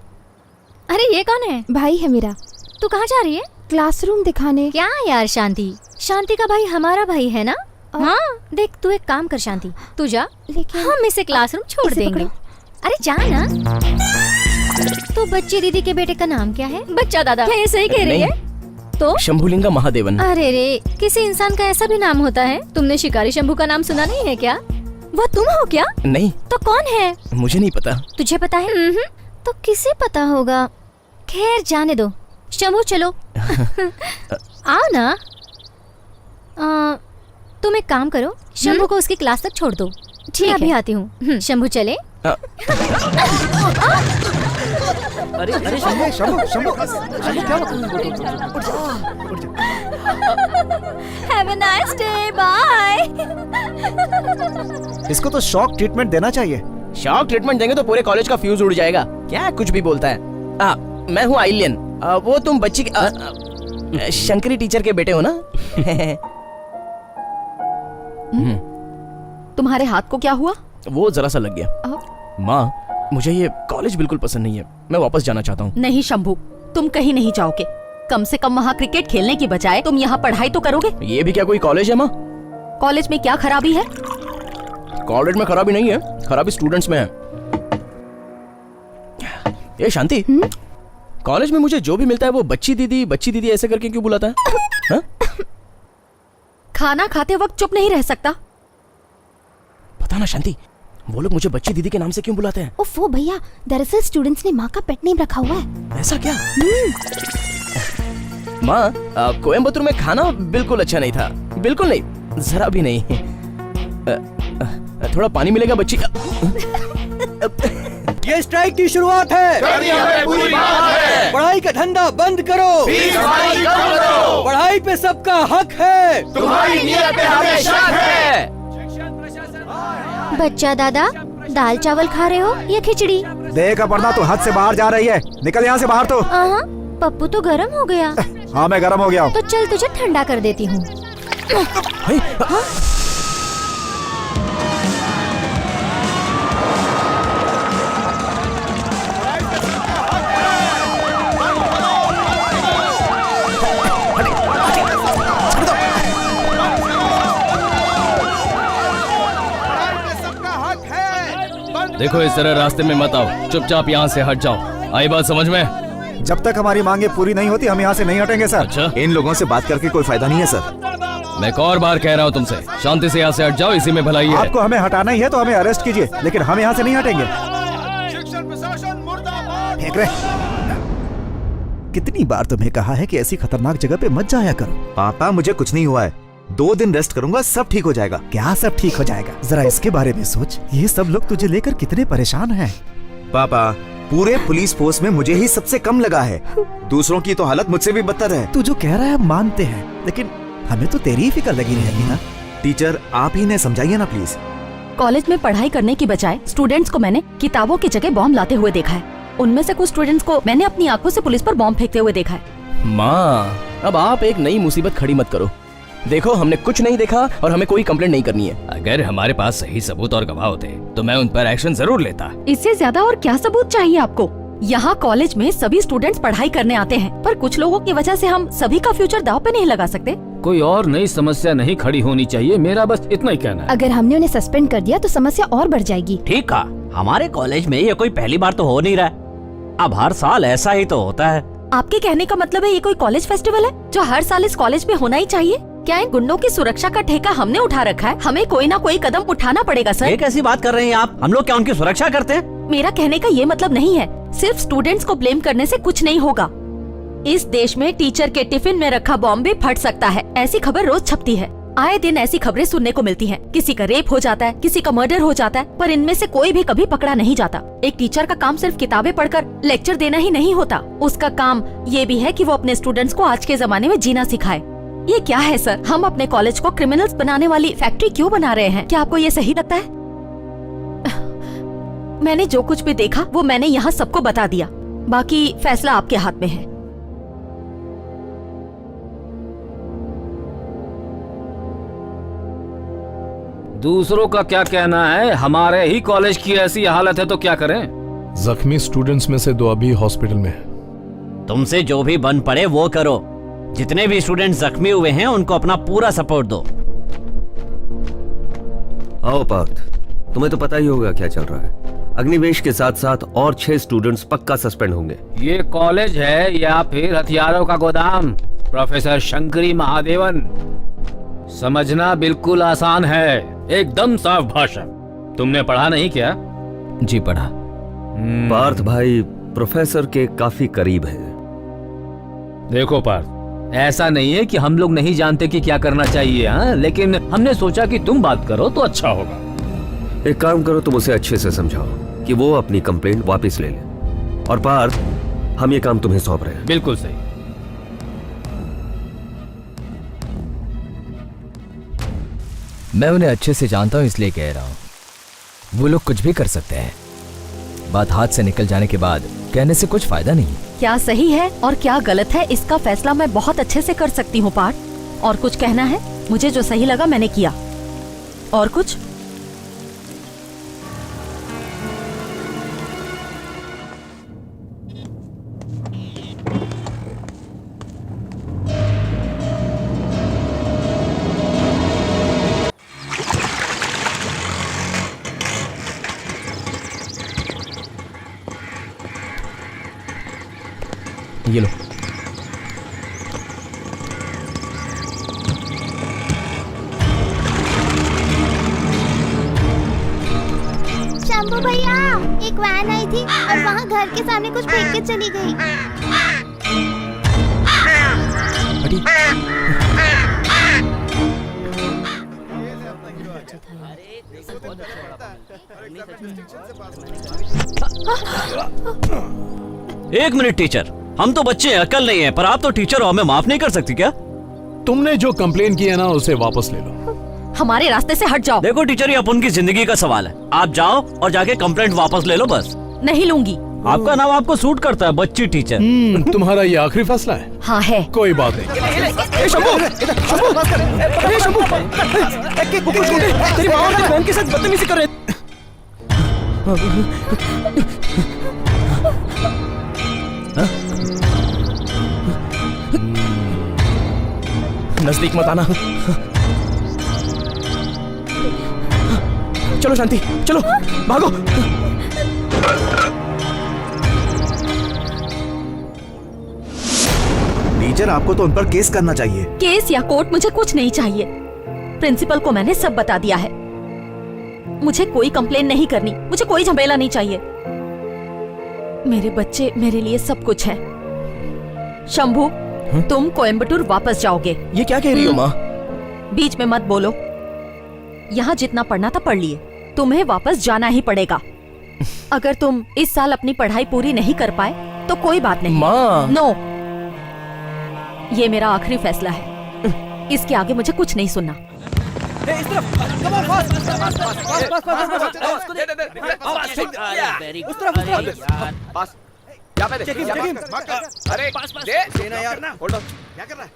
अरे ये कौन है? भाई है मेरा। तू कहाँ जा रही है? क्लासरूम दिखाने। क्या यार शांति, शांति का भाई हमारा भाई है ना? हाँ देख, तू एक काम कर शांति, तू जा, लेकिन हम इसे क्लासरूम छोड़ देंगे। अरे जा ना। तो बच्ची दीदी के बेटे का नाम क्या है? बच्चा दादा। क्या ये सही कह रही है? तो शंभुलिंगा महादेवन। अरे रे, किसी इंसान का ऐसा भी नाम होता है? तुमने शिकारी शंभू का नाम सुना नहीं है क्या? वो तुम हो क्या? नहीं। तो कौन है? मुझे नहीं पता। तुझे पता है? तो किसे पता होगा? खैर जाने दो। शंभू चलो। आओ ना। तुम एक काम करो, शंभू को उसकी क्लास तक छोड़ दो। ठीक है, अभी आती हूँ। शंभू चले। अरे अरे शंभू, शंभू, शंभू, क्या Have a nice day, bye. इसको तो शॉक ट्रीटमेंट देना चाहिए। शॉक ट्रीटमेंट देंगे तो पूरे कॉलेज का फ्यूज उड़ जाएगा। क्या कुछ भी बोलता है। मैं हूँ आइलियन। वो तुम बच्ची शंकरी टीचर के बेटे हो ना? तुम्हारे हाथ को क्या हुआ? वो जरा सा लग गया। माँ, मुझे ये कॉलेज बिल्कुल पसंद नहीं है, मैं वापस जाना चाहता हूँ। नहीं शंभू, तुम कहीं नहीं जाओगे। कम से कम वहाँ क्रिकेट खेलने की बजाय तुम यहाँ पढ़ाई तो करोगे। ये भी क्या कोई कॉलेज है माँ? कॉलेज में क्या खराबी है? कॉलेज में खराबी नहीं है, खराबी स्टूडेंट्स में है। ये शांति, कॉलेज में मुझे जो भी मिलता है वो बच्ची दीदी ऐसे करके क्यों बुलाता है? हा? खाना खाते वक्त चुप नहीं रह सकता। पता ना शांति, वो लोग मुझे बच्ची दीदी के नाम से क्यों बुलाते हैं? ओफो भैया, दरअसल स्टूडेंट्स ने माँ का पेट नेम रखा हुआ है। ऐसा क्या? माँ, कोयम्बतूर में खाना बिल्कुल अच्छा नहीं था, बिल्कुल नहीं, जरा भी नहीं। थोड़ा पानी मिलेगा बच्ची का? ये स्ट्राइक की शुरुआत है। पूरी बात है। पढ़ाई का धंधा बंद करो। पढ़ाई पे सबका हक है। तुम्हारी नीयत पे हमें शक है। बच्चा दादा, दाल चावल खा रहे हो या खिचड़ी? देख अपर्णा, तू हद से बाहर जा रही है, निकल यहाँ से बाहर। तो पप्पू तो गर्म हो गया। हाँ मैं गर्म हो गया हूँ। तो चल तुझे ठंडा कर देती हूँ। देखो इस तरह रास्ते में मत आओ, चुपचाप यहाँ से हट जाओ। आई बात समझ में? जब तक हमारी मांगे पूरी नहीं होती हम यहाँ से नहीं हटेंगे सर। अच्छा? इन लोगों से बात करके कोई फायदा नहीं है सर। मैं एक और बार कह रहा हूँ तुमसे, शांति से यहाँ से हट जाओ, इसी में भलाई है। आपको हमें हटाना ही है तो हमें अरेस्ट कीजिए, लेकिन हम यहाँ से नहीं हटेंगे। फेंक रहे। कितनी बार तुम्हें कहा है कि ऐसी खतरनाक जगह पे मत जाया करो। पापा मुझे कुछ नहीं हुआ है, 2 दिन रेस्ट करूंगा, सब ठीक हो जाएगा। क्या सब ठीक हो जाएगा? जरा इसके बारे में सोच, ये सब लोग तुझे लेकर कितने परेशान हैं। पापा, पूरे पुलिस फोर्स में मुझे ही सबसे कम लगा है, दूसरों की तो हालत मुझसे भी बदतर है। तू जो कह रहा है मानते हैं, लेकिन हमें तो तेरी ही फिक्र लगी रहेगी ना। टीचर आप ही ने समझाइए ना प्लीज। कॉलेज में पढ़ाई करने की बजाय स्टूडेंट्स को मैंने किताबों की जगह बॉम्ब लाते हुए देखा है। उनमें से कुछ स्टूडेंट्स को मैंने अपनी आंखों से पुलिस पर बॉम्ब फेंकते हुए देखा है। माँ, अब आप एक नई मुसीबत खड़ी मत करो। देखो हमने कुछ नहीं देखा और हमें कोई कंप्लेंट नहीं करनी है। अगर हमारे पास सही सबूत और गवाह होते तो मैं उन पर एक्शन जरूर लेता। इससे ज्यादा और क्या सबूत चाहिए आपको? यहाँ कॉलेज में सभी स्टूडेंट्स पढ़ाई करने आते हैं, पर कुछ लोगों की वजह से हम सभी का फ्यूचर दांव पे नहीं लगा सकते। कोई और नई समस्या नहीं खड़ी होनी चाहिए, मेरा बस इतना ही कहना है। अगर हमने उन्हें सस्पेंड कर दिया तो समस्या और बढ़ जाएगी। ठीक कहा, हमारे कॉलेज में ये कोई पहली बार तो हो नहीं रहा है, अब हर साल ऐसा ही तो होता है। आपके कहने का मतलब है ये कोई कॉलेज फेस्टिवल है जो हर साल इस कॉलेज में होना ही चाहिए? क्या इन गुंडों की सुरक्षा का ठेका हमने उठा रखा है? हमें कोई ना कोई कदम उठाना पड़ेगा सर। ये कैसी बात कर रहे हैं आप? हम लोग क्या उनकी सुरक्षा करते हैं? मेरा कहने का ये मतलब नहीं है, सिर्फ स्टूडेंट्स को ब्लेम करने से कुछ नहीं होगा। इस देश में टीचर के टिफिन में रखा बॉम्ब भी फट सकता है, ऐसी खबर रोज छपती है। आए दिन ऐसी खबरें सुनने को मिलती हैं। किसी का रेप हो जाता है, किसी का मर्डर हो जाता है, पर इनमें से कोई भी कभी पकड़ा नहीं जाता। एक टीचर का काम सिर्फ किताबें पढ़कर लेक्चर देना ही नहीं होता, उसका काम ये भी है कि वो अपने स्टूडेंट्स को आज के जमाने में जीना सिखाए। ये क्या है सर, हम अपने कॉलेज को क्रिमिनल्स बनाने वाली फैक्ट्री क्यों बना रहे हैं? क्या आपको ये सही लगता है? मैंने जो कुछ भी देखा वो मैंने यहाँ सबको बता दिया, बाकी फैसला आपके हाथ में है। दूसरों का क्या कहना है, हमारे ही कॉलेज की ऐसी हालत है तो क्या करें? जख्मी स्टूडेंट्स में से 2 अभी हॉस्पिटल में हैं। तुमसे जो भी बन पड़े वो करो। जितने भी स्टूडेंट जख्मी हुए हैं उनको अपना पूरा सपोर्ट दो। आओ पार्थ, तुम्हें तो पता ही होगा क्या चल रहा है। अग्निवेश के साथ साथ और 6 स्टूडेंट्स पक्का सस्पेंड होंगे। ये कॉलेज है या फिर हथियारों का गोदाम? प्रोफेसर शंकरी महादेवन, समझना बिल्कुल आसान है, एकदम साफ भाषा। तुमने पढ़ा नहीं क्या? जी पढ़ा। पार्थ भाई प्रोफेसर के काफी करीब है। देखो पार्थ, ऐसा नहीं है कि हम लोग नहीं जानते कि क्या करना चाहिए, हाँ? लेकिन हमने सोचा कि तुम बात करो तो अच्छा होगा। एक काम करो, तुम उसे अच्छे से समझाओ कि वो अपनी कंप्लेंट वापस ले ले। और पार्थ, हम ये काम तुम्हें सौंप रहे हैं। बिल्कुल सही। मैं उन्हें अच्छे से जानता हूं इसलिए कह रहा हूं, वो लोग कुछ भी कर सकते हैं। बात हाथ से निकल जाने के बाद कहने से कुछ फायदा नहीं। क्या सही है और क्या गलत है इसका फैसला मैं बहुत अच्छे से कर सकती हूँ पार्थ। और कुछ कहना है? मुझे जो सही लगा मैंने किया। और कुछ? ये लो। शंभू भैया, एक वैन आई थी और वहाँ घर के सामने कुछ फेंक के चली गई। एक मिनट टीचर, हम तो बच्चे हैं, अकल नहीं है, पर आप तो टीचर हो, हमें माफ नहीं कर सकती क्या? तुमने जो कंप्लेन की है ना उसे वापस ले लो। हमारे रास्ते से हट जाओ। देखो टीचर, ये अपन की जिंदगी का सवाल है, आप जाओ और जाके कंप्लेंट वापस ले लो बस। नहीं लूंगी। आपका नाम आपको सूट करता है, बच्ची टीचर। तुम्हारा ये आखिरी फैसला है? हाँ है। कोई बात नहीं। तेरी माँ और तेरी बहन के साथ बदतमीजी कर रहे। नजदीक मत आना। चलो शांति, चलो भागो। टीचर, आपको तो उन पर केस करना चाहिए। केस या कोर्ट मुझे कुछ नहीं चाहिए। प्रिंसिपल को मैंने सब बता दिया है। मुझे कोई कंप्लेन नहीं करनी, मुझे कोई झमेला नहीं चाहिए। मेरे बच्चे मेरे लिए सब कुछ है। शंभू, तुम कोयम्बटूर वापस जाओगे। ये क्या कह रही हो माँ? बीच में मत बोलो। यहाँ जितना पढ़ना था पढ़ लिए, तुम्हें वापस जाना ही पड़ेगा। अगर तुम इस साल अपनी पढ़ाई पूरी नहीं कर पाए तो कोई बात नहीं। माँ। नो, ये मेरा आखिरी फैसला है। इसके आगे मुझे कुछ नहीं सुनना। इस तरफ, come on, fast, fast, fast, fast, fast, fast, उस तरफ, check him, check him. अरे दे देना यार ना। Hold on. क्या कर रहा है?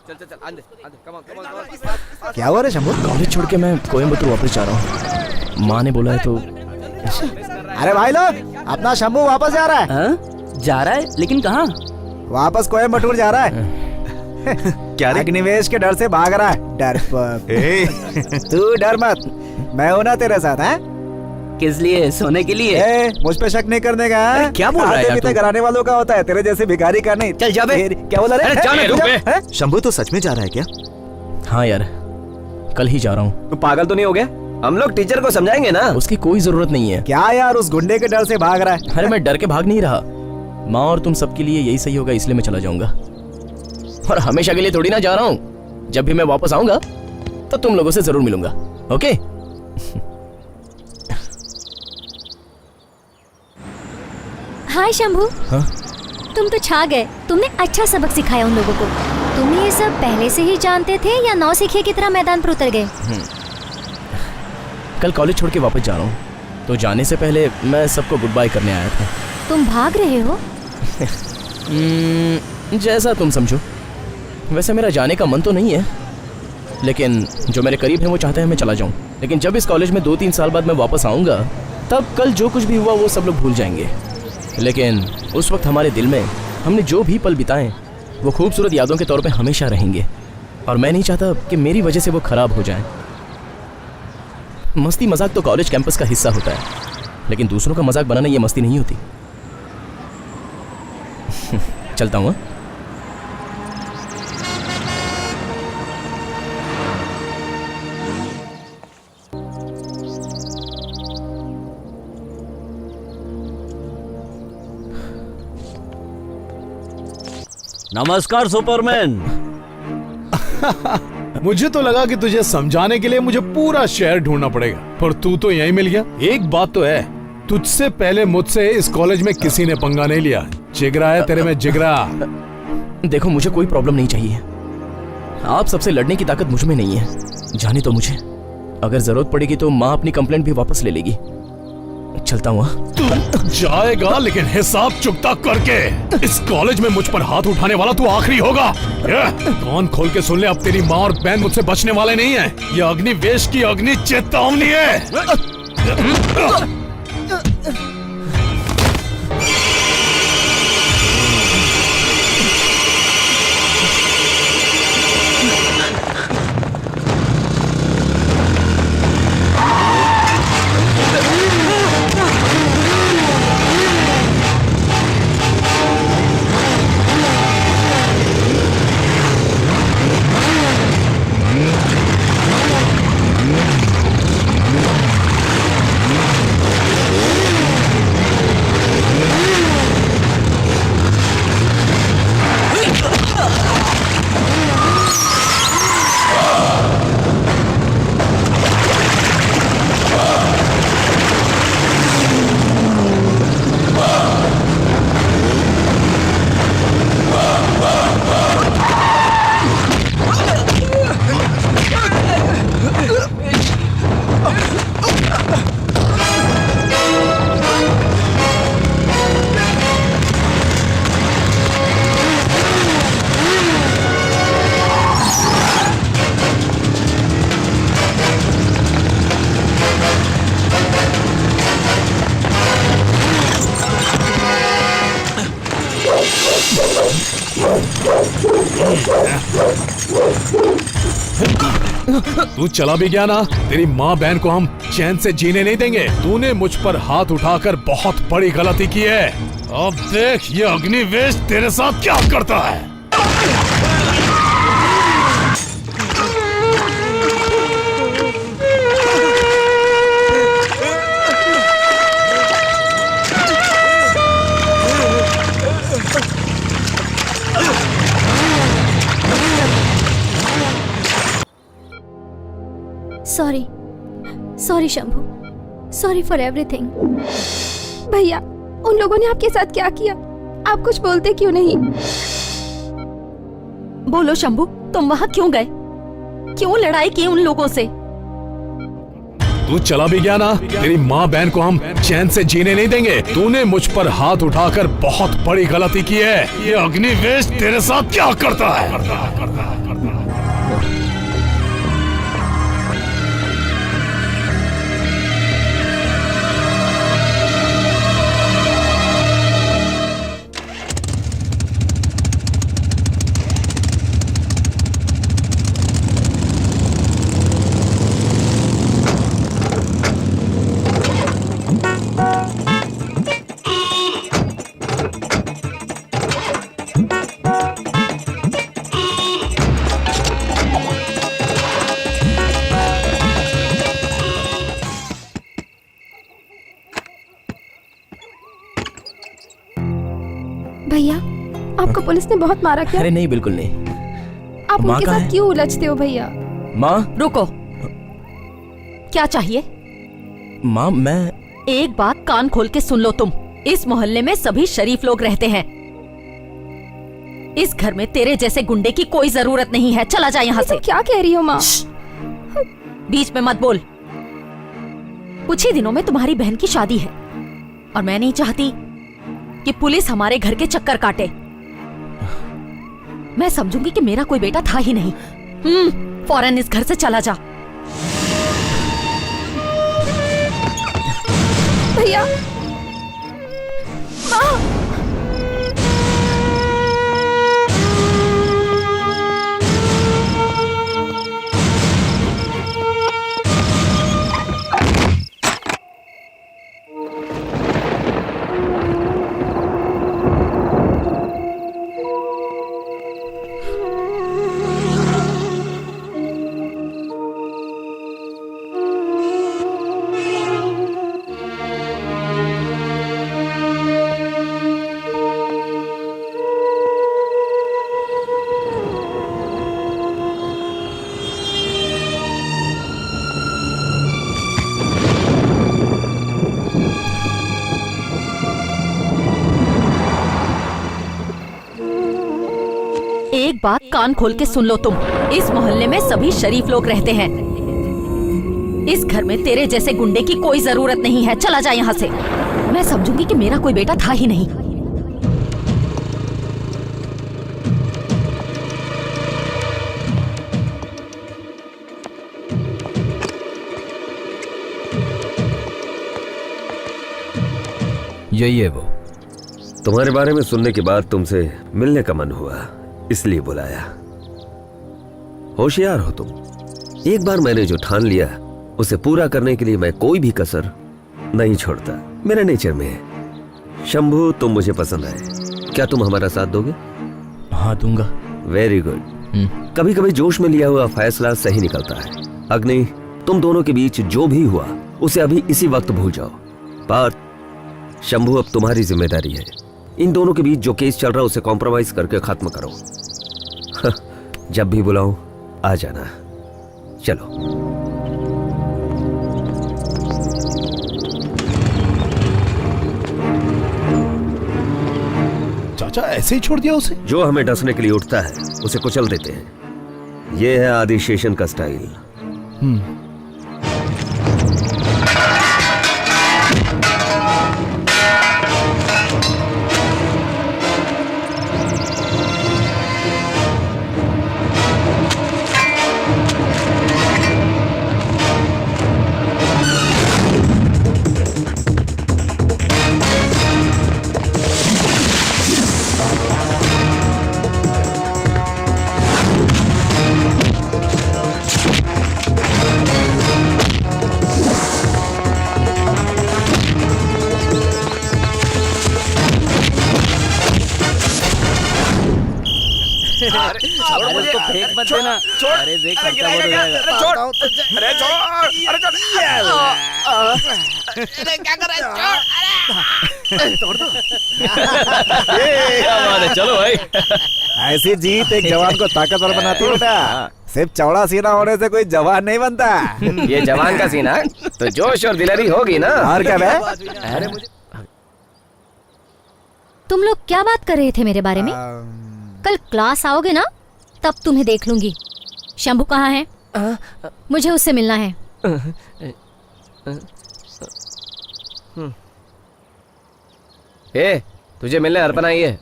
चल चल चल, आंदे आंदे, कम ऑन कम ऑन। क्या हुआ रे शंभू? कॉलेज छोड़ के मैं कोयम्बटूर वापस जा रहा हूँ। माँ ने बोला है तो। अरे भाई लोग, अपना शंभू वापस जा रहा है। जा रहा है, लेकिन कहाँ? वापस कोयम्बटूर जा रहा है। क्या रे? अग्निवेश के डर से भाग रहा है। डरपोक। तू डर मत, मैं हूं ना तेरे साथ। है किस लिए? सोने के लिए? मुझ पे शक नहीं करने का। अरे क्या बोल रहा है यार तू? कराने वालों का होता है, तेरे जैसे भिखारी का नहीं। चल जा बे। क्या बोला रे? शंभू तो सच में जा रहा है क्या? हाँ यार, कल ही जा रहा हूँ। तू पागल तो नहीं हो गया? हम लोग टीचर को समझाएंगे ना। उसकी कोई जरूरत नहीं है। क्या यार, उस गुंडे के डर से भाग रहा है। अरे मैं डर के भाग नहीं रहा। माँ और तुम सबके लिए यही सही होगा, इसलिए मैं चला जाऊंगा। और हमेशा के लिए थोड़ी ना जा रहा हूँ। जब भी मैं वापस आऊंगा तो तुम लोगों से जरूर मिलूंगा। ओके? हाय शंभू। हाँ? तुम तो छा गए। तुमने अच्छा सबक सिखाया उन लोगों को। तुम ये सब पहले से ही जानते थे या नौसिखिए की तरह मैदान पर उतर गए? कल कॉलेज छोड़ के वापस जा रहा हूँ, तो जाने से पहले मैं सबको गुड बाय करने आया था। तुम भाग रहे हो? जैसा तुम समझो। वैसे मेरा जाने का मन तो नहीं है, लेकिन जो मेरे करीब है वो चाहते हैं मैं चला जाऊं। लेकिन जब इस कॉलेज में 2-3 साल बाद मैं वापस आऊंगा, तब कल जो कुछ भी हुआ वो सब लोग भूल जाएंगे। लेकिन उस वक्त हमारे दिल में हमने जो भी पल बिताए वो खूबसूरत यादों के तौर पे हमेशा रहेंगे। और मैं नहीं चाहता कि मेरी वजह से वो खराब हो जाए। मस्ती मजाक तो कॉलेज कैंपस का हिस्सा होता है, लेकिन दूसरों का मजाक बनाना ये मस्ती नहीं होती। चलता हूँ। नमस्कार सुपरमैन। मुझे तो लगा कि तुझे समझाने के लिए मुझे पूरा शहर ढूंढना पड़ेगा, पर तू तो यहीं मिल गया। एक बात तो है, तुझसे पहले मुझसे इस कॉलेज में किसी ने पंगा नहीं लिया। जिगरा है तेरे में, जिगरा। देखो, मुझे कोई प्रॉब्लम नहीं चाहिए। आप सबसे लड़ने की ताकत मुझ में नहीं है। जाने तो मुझे, अगर जरूरत पड़ेगी तो माँ अपनी कंप्लेंट भी वापस ले लेगी। चलता हूँ। तू जाएगा, लेकिन हिसाब चुकता करके। इस कॉलेज में मुझ पर हाथ उठाने वाला तू आखिरी होगा। कान खोल के सुन ले, अब तेरी माँ और बहन मुझसे बचने वाले नहीं है। ये अग्निवेश की अग्नि चेतावनी है। तू चला भी गया ना, तेरी माँ बहन को हम चैन से जीने नहीं देंगे। तूने मुझ पर हाथ उठाकर बहुत बड़ी गलती की है। अब देख ये अग्निवेश तेरे साथ क्या करता है। Sorry Shambhu, sorry for everything. भैया, उन लोगों ने आपके साथ क्या किया? आप कुछ बोलते क्यों नहीं? बोलो शंभू, तुम वहाँ क्यों गए? क्यों लड़ाई की उन लोगों से? तू चला भी गया ना, तेरी माँ बहन को हम चैन से जीने नहीं देंगे। तूने मुझ पर हाथ उठाकर बहुत बड़ी गलती की है। ये अग्निवेश तेरे साथ क्या करता है। भैया, आपको पुलिस ने बहुत मारा क्या? अरे नहीं, बिल्कुल नहीं। आप माँ उनके कहाँ साथ है? क्यों उलझते हो भैया? माँ, रुको, क्या चाहिए? माँ मैं एक बात कान खोल के सुन लो तुम। इस मोहल्ले में सभी शरीफ लोग रहते हैं। इस घर में तेरे जैसे गुंडे की कोई जरूरत नहीं है। चला जा यहाँ से। क्या कह रही हो माँ? बीच में मत बोल। कुछ ही दिनों में तुम्हारी बहन की शादी है और मैं नहीं चाहती कि पुलिस हमारे घर के चक्कर काटे। मैं समझूंगी कि मेरा कोई बेटा था ही नहीं। फौरन इस घर से चला जा। भैया, माँ, एक बात कान खोल के सुन लो तुम। इस मोहल्ले में सभी शरीफ लोग रहते हैं। इस घर में तेरे जैसे गुंडे की कोई जरूरत नहीं है। चला जा यहाँ से। मैं समझूंगी कि मेरा कोई बेटा था ही नहीं। यही है वो। तुम्हारे बारे में सुनने के बाद तुमसे मिलने का मन हुआ, इसलिए बुलाया। होशियार हो तुम। एक बार मैंने जो ठान लिया उसे पूरा करने के लिए मैं कोई भी कसर नहीं छोड़ता। मेरे नेचर में है। शंभू, तुम मुझे पसंद आए। क्या तुम हमारा साथ दोगे? हाँ, दूंगा। Very good. कभी कभी जोश में लिया हुआ फैसला सही निकलता है। अग्नि, तुम दोनों के बीच जो भी हुआ उसे अभी इसी वक्त भूल जाओ। पार्थ, शंभू, अब तुम्हारी जिम्मेदारी है। इन दोनों के बीच जो केस चल रहा है उसे कॉम्प्रोमाइज करके खत्म करो। जब भी बुलाऊं आ जाना। चलो। चाचा ऐसे ही छोड़ दिया उसे? जो हमें डसने के लिए उठता है उसे कुचल देते हैं। यह है आदि शेषन का स्टाइल। देना। अरे देख खर्चा बहुत हो जाएगा। अरे छोड़, अरे क्या कर रहा है? छोड़, तोड़ दो। चलो भाई। ऐसी जीत एक जवान को ताकतवर बनाती है बेटा। सिर्फ चौड़ा सीना होने से कोई जवान नहीं बनता। ये जवान का सीना तो जोश और दिलेरी होगी ना। और क्या बे? अरे मुझे तुम लोग क्या बात कर रहे थे मेरे बारे में? कल क्लास आओगे ना, तब तुम्हें देख लूंगी। शंभू कहाँ है? मुझे उससे मिलना है। ए, तुझे मिलने अर्पण आई है।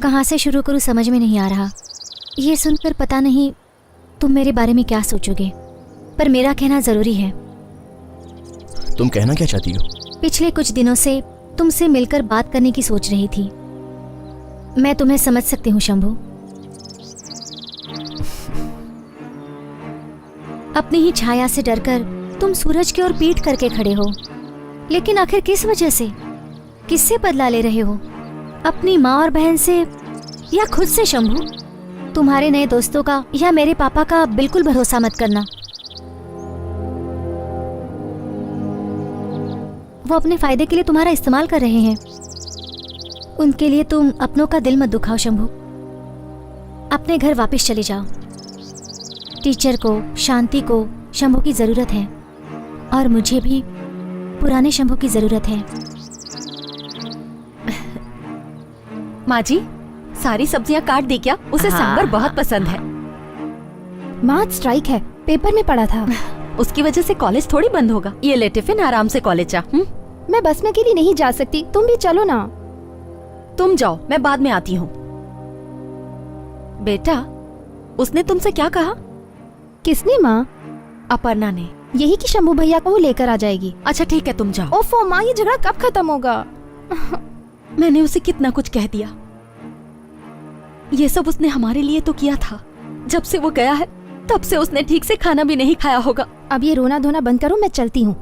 कहाँ से शुरू करूँ समझ में नहीं आ रहा। ये सुनकर पता नहीं तुम मेरे बारे में क्या सोचोगे, पर मेरा कहना जरूरी है। तुम कहना क्या चाहती हो? पिछले कुछ दिनों से तुमसे मिलकर बात करने की सोच रही थी। मैं तुम्हें समझ सकती हूँ शंभू। अपनी ही छाया से डरकर तुम सूरज की ओर पीठ करके खड़े हो, लेकिन आखिर किस वजह से? किससे बदला ले रहे हो? अपनी माँ और बहन से या खुद से? शंभू, तुम्हारे नए दोस्तों का या मेरे पापा का बिल्कुल भरोसा मत करना। वो अपने फायदे के लिए तुम्हारा इस्तेमाल कर रहे हैं। उनके लिए तुम अपनों का दिल मत दुखाओ शंभू। अपने घर वापस चले जाओ। टीचर को, शांति को शंभू की जरूरत है, और मुझे भी पुराने शंभू की जरूरत है। माँ जी, सारी सब्जियाँ काट दी क्या? उसे सांभर बहुत पसंद है। माँ स्ट्राइक है, पेपर में पढ़ा था। उसकी वजह से कॉलेज थोड़ी बंद होगा। ये ले टिफिन, आराम से कॉलेज जा। मैं बस में अकेली नहीं जा सकती, तुम भी चलो ना। तुम जाओ, मैं बाद में आती हूँ। बेटा, उसने तुमसे क्या कहा? किसने माँ? अपर्णा ने। यही कि शंभू भैया को वो लेकर आ जाएगी। अच्छा ठीक है, तुम जाओ। ओफो माँ, ये झगड़ा कब खत्म होगा? मैंने उसे कितना कुछ कह दिया। ये सब उसने हमारे लिए तो किया था। जब से वो गया है तब से उसने ठीक से खाना भी नहीं खाया होगा। अब ये रोना धोना बंद करो, मैं चलती हूँ।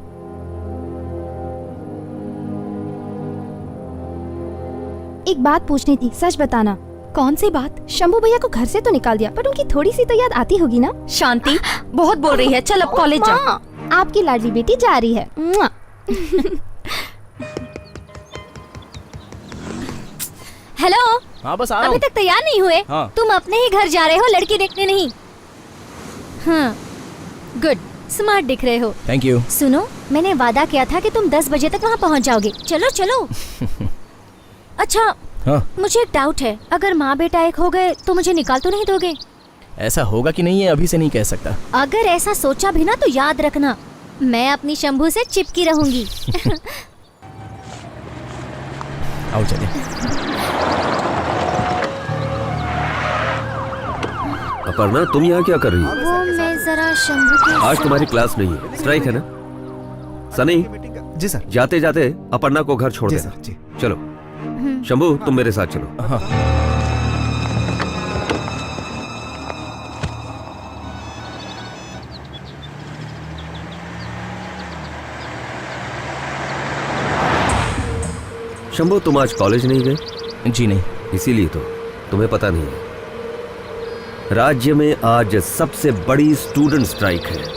एक बात पूछनी थी, सच बताना। कौन सी बात? शंभू भैया को घर से तो निकाल दिया, पर उनकी थोड़ी सी तो याद आती होगी ना? शांति, बहुत बोल रही है। चल अब कॉलेज जा। आपकी लाडली बेटी जा रही है। हेलो। हाँ बस आ रहा हूँ। अभी तक तैयार नहीं हुए? हाँ। तुम अपने ही घर जा रहे हो, लड़की देखने नहीं? हाँ, गुड, स्मार्ट दिख रहे हो। Thank you. सुनो, मैंने वादा किया था कि तुम 10 बजे तक वहाँ पहुँच जाओगे। चलो चलो। अच्छा, हाँ। मुझे एक डाउट है। अगर माँ बेटा एक हो गए तो मुझे निकाल तो नहीं दोगे? ऐसा होगा कि नहीं, ये अभी से नहीं कह सकता। अगर ऐसा सोचा भी ना तो याद रखना, मैं अपनी शंभू से चिपकी रहूंगी। आओ चले। अपर्णा, तुम यहाँ क्या कर रही हो? वो मैं जरा शंभू के आज तुम्हारी क्लास नहीं है, स्ट्राइक है ना? सनी जी सर। जाते जाते अपर्णा को घर छोड़ जी देना। सर, जी। चलो शंभू, तुम मेरे साथ चलो। हाँ। शंभू, तुम आज कॉलेज नहीं गए? जी नहीं। इसीलिए तो तुम्हें पता नहीं है, राज्य में आज सबसे बड़ी स्टूडेंट स्ट्राइक है।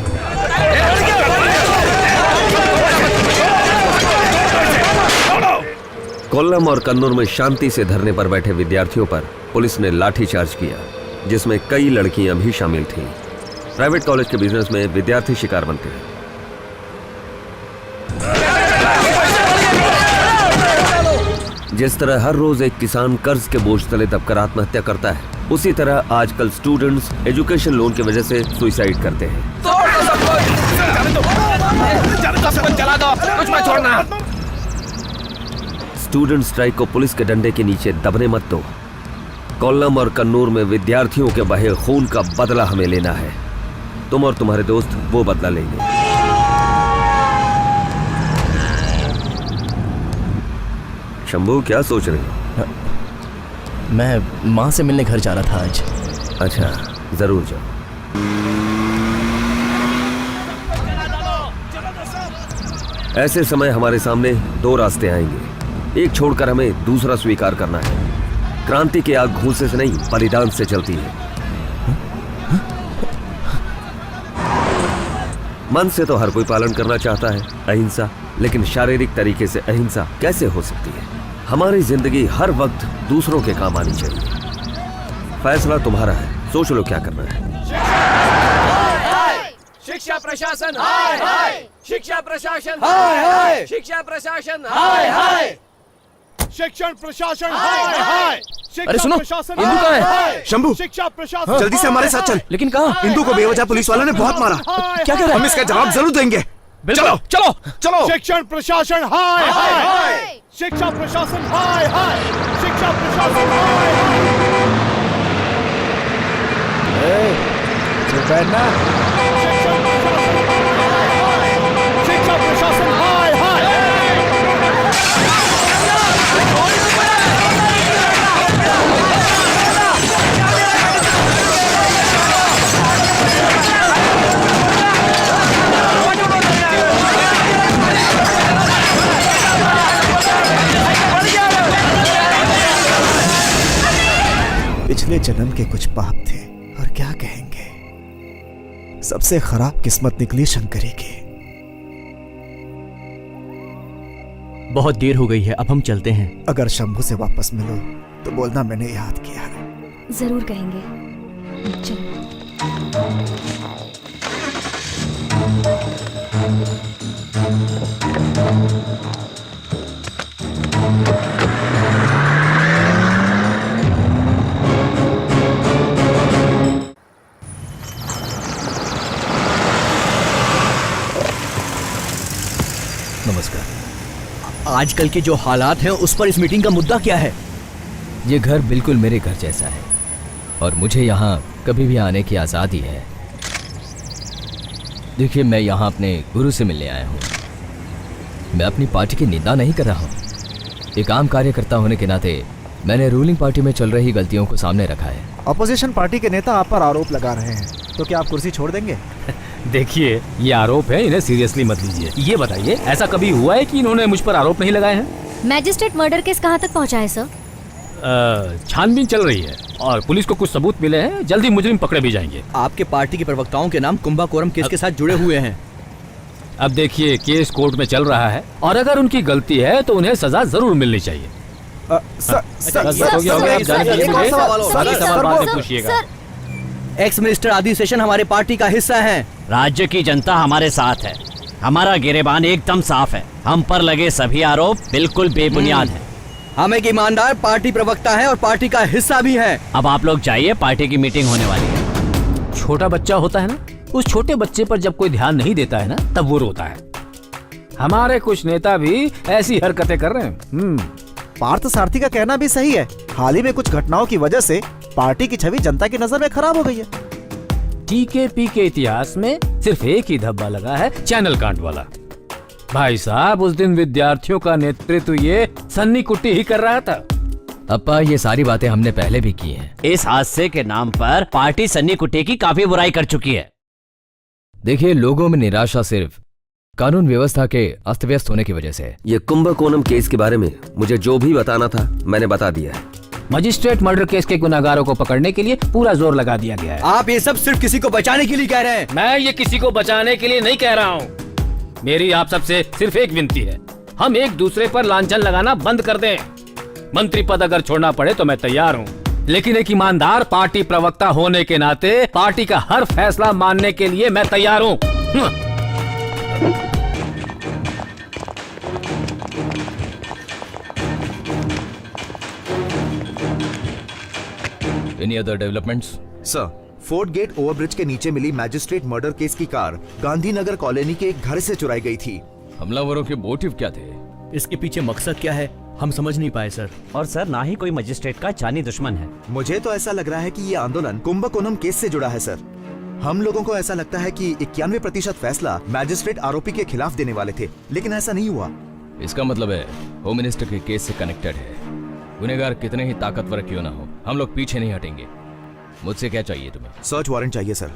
कोल्लम और कन्नूर में शांति से धरने पर बैठे विद्यार्थियों पर पुलिस ने लाठीचार्ज किया, जिसमें कई लड़कियां भी शामिल थीं। प्राइवेट कॉलेज के बिजनेस में विद्यार्थी शिकार बनते हैं। जिस तरह हर रोज एक किसान कर्ज के बोझ तले दबकर आत्महत्या करता है, उसी तरह आजकल स्टूडेंट्स एजुकेशन लोन की वजह से सुसाइड करते हैं। स्टूडेंट स्ट्राइक को पुलिस के डंडे के नीचे दबने मत दो। कोल्लम और कन्नूर में विद्यार्थियों के बहे खून का बदला हमें लेना है। तुम और तुम्हारे दोस्त वो बदला लेंगे। शंभू, क्या सोच रहे हो? मैं माँ से मिलने घर जा रहा था आज। अच्छा, जरूर जाओ। ऐसे समय हमारे सामने दो रास्ते आएंगे, एक छोड़कर हमें दूसरा स्वीकार करना है। क्रांति की आग घूंसे से नहीं बलिदान से चलती है। मन से तो हर कोई पालन करना चाहता है अहिंसा, लेकिन शारीरिक तरीके से अहिंसा कैसे हो सकती है? हमारी जिंदगी हर वक्त दूसरों के काम आनी चाहिए। फैसला तुम्हारा है, सोच लो क्या करना है। शिक्षा प्रशासन हाय हाय, शिक्षा प्रशासन हाय हाय, शिक्षा प्रशासन हाय हाय, शिक्षण प्रशासन हाय हाय। अरे सुनो, इंदू कहाँ है? शंभू, शिक्षा प्रशासन जल्दी से हमारे साथ चल। लेकिन कहाँ? इंदू को बेवजह पुलिस वालों ने बहुत मारा। क्या कर रहे हैं? हम इसका जवाब जरूर देंगे। चलो चलो चलो। शिक्षण प्रशासन हाय हाय, शिक्षा प्रशासन हाय हाय, शिक्षा प्रशासन हाय हाय। चुप रहना। शिक्षा प्रशासन हाय हाय। पिछले जन्म के कुछ पाप थे और क्या कहेंगे, सबसे खराब किस्मत निकली शंकरी की। बहुत देर हो गई है, अब हम चलते हैं। अगर शंभू से वापस मिलो तो बोलना मैंने याद किया है। जरूर कहेंगे। चलो। नमस्कार। आजकल के जो हालात हैं उस पर इस मीटिंग का मुद्दा क्या है? ये घर बिल्कुल मेरे घर जैसा है और मुझे यहाँ कभी भी आने की आज़ादी है। देखिए, मैं यहाँ अपने गुरु से मिलने आया हूँ। मैं अपनी पार्टी की निंदा नहीं कर रहा हूँ। एक आम कार्यकर्ता होने के नाते मैंने रूलिंग पार्टी में चल रही गलतियों को सामने रखा है। अपोजिशन पार्टी के नेता आप पर आरोप लगा रहे हैं, तो क्या आप कुर्सी छोड़ देंगे? देखिए, ये आरोप है, इन्हें सीरियसली मत लीजिए। ये बताइए, ऐसा कभी हुआ है कि इन्होंने मुझ पर आरोप नहीं लगाए हैं? मैजिस्ट्रेट मर्डर केस कहाँ तक पहुँचा है सर? छानबीन चल रही है और पुलिस को कुछ सबूत मिले हैं। जल्दी मुजरिम पकड़े भी जाएंगे। आपके पार्टी के प्रवक्ताओं के नाम कुंभकोणम केस के साथ जुड़े हुए हैं। अब देखिए, केस कोर्ट में चल रहा है और अगर उनकी गलती है तो उन्हें सजा जरूर मिलनी चाहिए। एक्स मिनिस्टर आदि सेशन हमारे पार्टी का हिस्सा हैं। राज्य की जनता हमारे साथ है। हमारा गिरेबान एकदम साफ है। हम पर लगे सभी आरोप बिल्कुल बेबुनियाद हैं। हम एक ईमानदार पार्टी प्रवक्ता है और पार्टी का हिस्सा भी है। अब आप लोग जाइए, पार्टी की मीटिंग होने वाली है। छोटा बच्चा होता है ना, उस छोटे बच्चे पर जब कोई ध्यान नहीं देता है ना, तब वो रोता है। हमारे कुछ नेता भी ऐसी हरकतें कर रहे हैं। पार्थ सारथी का कहना भी सही है। हाल ही में कुछ घटनाओं की वजह से पार्टी की छवि जनता की नजर में खराब हो गई है। टीकेपी के इतिहास में सिर्फ एक ही धब्बा लगा है, चैनल कांड वाला। भाई साहब, उस दिन विद्यार्थियों का नेतृत्व ये सन्नी कुट्टी ही कर रहा था। अप्पा, ये सारी बातें हमने पहले भी की हैं। इस हादसे के नाम पर पार्टी सन्नी कुट्टी की काफी बुराई कर चुकी है। देखिए, लोगों में निराशा सिर्फ कानून व्यवस्था के अस्त व्यस्त होने की वजह से। ये कुंभकोणम केस के बारे में मुझे जो भी बताना था मैंने बता दिया है। मजिस्ट्रेट मर्डर केस के गुनाहगारों को पकड़ने के लिए पूरा जोर लगा दिया गया है। आप ये सब सिर्फ किसी को बचाने के लिए कह रहे हैं? मैं ये किसी को बचाने के लिए नहीं कह रहा हूँ। मेरी आप सबसे सिर्फ एक विनती है, हम एक दूसरे पर लांछन लगाना बंद कर दें। मंत्री पद अगर छोड़ना पड़े तो मैं तैयार हूँ, लेकिन एक ईमानदार पार्टी प्रवक्ता होने के नाते पार्टी का हर फैसला मानने के लिए मैं तैयार हूँ। Any other developments? Sir, fort gate overbridge के नीचे मिली मैजिस्ट्रेट मर्डर केस की कार गांधीनगर कॉलोनी के एक घर से चुराई गई थी। हमलावरों के मोटिव क्या थे? इसके पीछे मकसद क्या है, हम समझ नहीं पाए सर। और सर, ना ही कोई मजिस्ट्रेट का जानी दुश्मन है। मुझे तो ऐसा लग रहा है कि ये आंदोलन कुंभकोणम केस से जुड़ा है सर। हम लोगों को ऐसा लगता है कि 91% फैसला मैजिस्ट्रेट आरोपी के खिलाफ देने वाले थे, लेकिन ऐसा नहीं हुआ। इसका मतलब है होम मिनिस्टर के केस से कनेक्टेड है। गुनहगार कितने ही ताकतवर क्यों ना हो, हम लोग पीछे नहीं हटेंगे। मुझसे क्या चाहिए तुम्हें? सर्च वारंट चाहिए सर।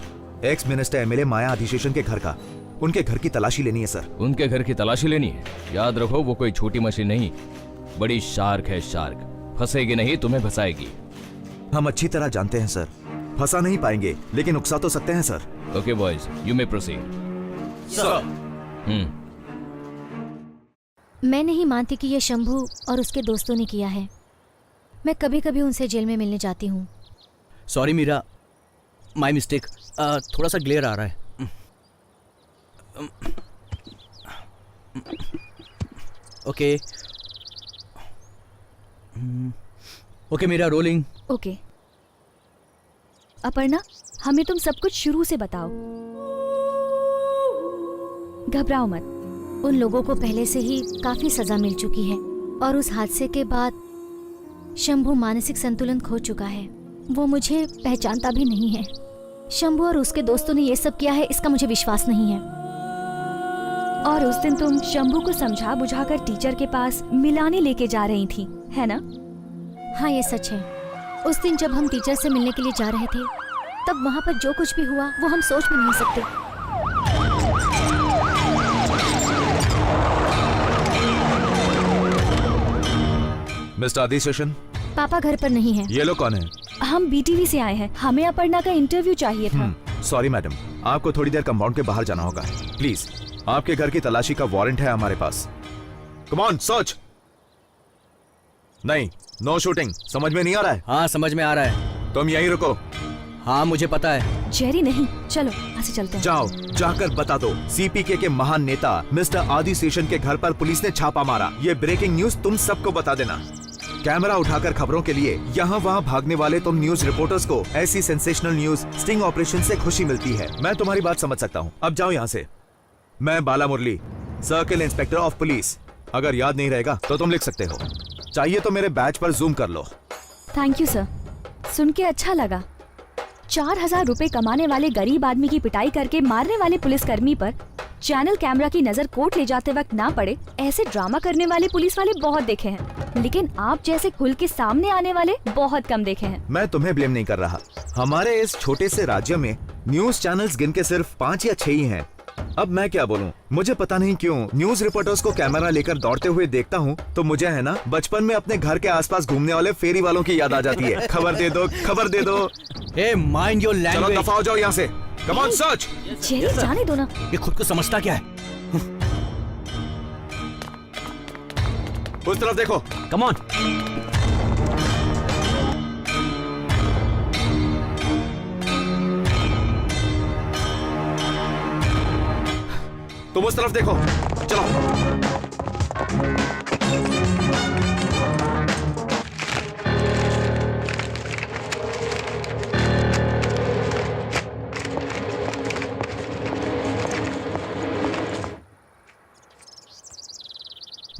एक्स मिनिस्टर एमएलए माया अधिशेषन के घर का। उनके घर की तलाशी लेनी है सर। उनके घर की तलाशी लेनी है? याद रखो, वो कोई छोटी मशीन नहीं, बड़ी शार्क है, शार्क। फंसेगी नहीं, तुम्हें फंसाएगी। हम अच्छी तरह जानते हैं सर, फंसा नहीं पाएंगे लेकिन उकसा तो सकते हैं sir. Okay boys, you may proceed. Sir. मैं नहीं मानती कि ये शंभू और उसके दोस्तों ने किया है। मैं कभी कभी उनसे जेल में मिलने जाती हूँ। Sorry Meera, my mistake. थोड़ा सा ग्लेयर आ रहा है। Okay okay Meera, rolling. Okay Aparna, हमें तुम सब कुछ शुरू से बताओ। घबराओ मत। उन लोगों को पहले से ही काफी सजा मिल चुकी है और उस हादसे के बाद शंभू मानसिक संतुलन खो चुका है। वो मुझे पहचानता भी नहीं है। शंभू और उसके दोस्तों ने ये सब किया है, इसका मुझे विश्वास नहीं है। और उस दिन तुम शंभू को समझा बुझाकर टीचर के पास मिलाने लेके जा रही थी, है ना? हाँ, ये सच है। उस दिन जब हम टीचर से मिलने के लिए जा रहे थे, तब वहाँ पर जो कुछ भी हुआ वो हम सोच भी नहीं सकते। मिस्टर आदि सेशन, पापा घर पर नहीं है। ये लोग कौन है? हम बीटीवी से आए हैं, हमें अपर्णा का इंटरव्यू चाहिए था। सॉरी मैडम, आपको थोड़ी देर कंपाउंड के बाहर जाना होगा। प्लीज, आपके घर की तलाशी का वारंट है हमारे पास। Come on, search. नहीं, नो शूटिंग। समझ में नहीं आ रहा है? हाँ, समझ में आ रहा है। तुम यहीं रुको। हाँ, मुझे पता है। जेरी नहीं, चलो ऐसे चलते हैं। जाओ, जाकर बता दो सीपीके के महान नेता मिस्टर आदि सेशन के घर पर पुलिस ने छापा मारा। ये ब्रेकिंग न्यूज तुम सबको बता देना। कैमरा उठाकर खबरों के लिए यहाँ वहाँ भागने वाले तुम न्यूज रिपोर्टर्स को ऐसी सेंसेशनल न्यूज स्टिंग ऑपरेशन से खुशी मिलती है। मैं तुम्हारी बात समझ सकता हूँ। अब जाओ यहाँ से। मैं बाला मुरली, सर्किल इंस्पेक्टर ऑफ पुलिस। अगर याद नहीं रहेगा तो तुम लिख सकते हो। चाहिए तो मेरे बैच पर जूम कर लो। थैंक यू सर, सुन के अच्छा लगा। 4000 रुपए कमाने वाले गरीब आदमी की पिटाई करके मारने वाले पुलिसकर्मी पर चैनल कैमरा की नजर कोर्ट ले जाते वक्त ना पड़े, ऐसे ड्रामा करने वाले पुलिस वाले बहुत देखे हैं, लेकिन आप जैसे खुल के सामने आने वाले बहुत कम देखे हैं। मैं तुम्हें ब्लेम नहीं कर रहा। हमारे इस छोटे से राज्य में न्यूज चैनल्स गिन के सिर्फ 5 या 6 ही हैं। अब मैं क्या बोलूं? मुझे पता नहीं क्यों न्यूज रिपोर्टर्स को कैमरा लेकर दौड़ते हुए देखता हूं तो मुझे है ना बचपन में अपने घर के आसपास घूमने वाले फेरी वालों की याद आ जाती है। खबर दे दो, खबर दे दो। Hey, mind your language. चलो दफा हो जाओ यहाँ से। Come on, search. जेरी, जाने दो ना। ये खुद को समझता क्या है? उस तरफ देखो। Come on. तुम उस तरफ देखो। चलो।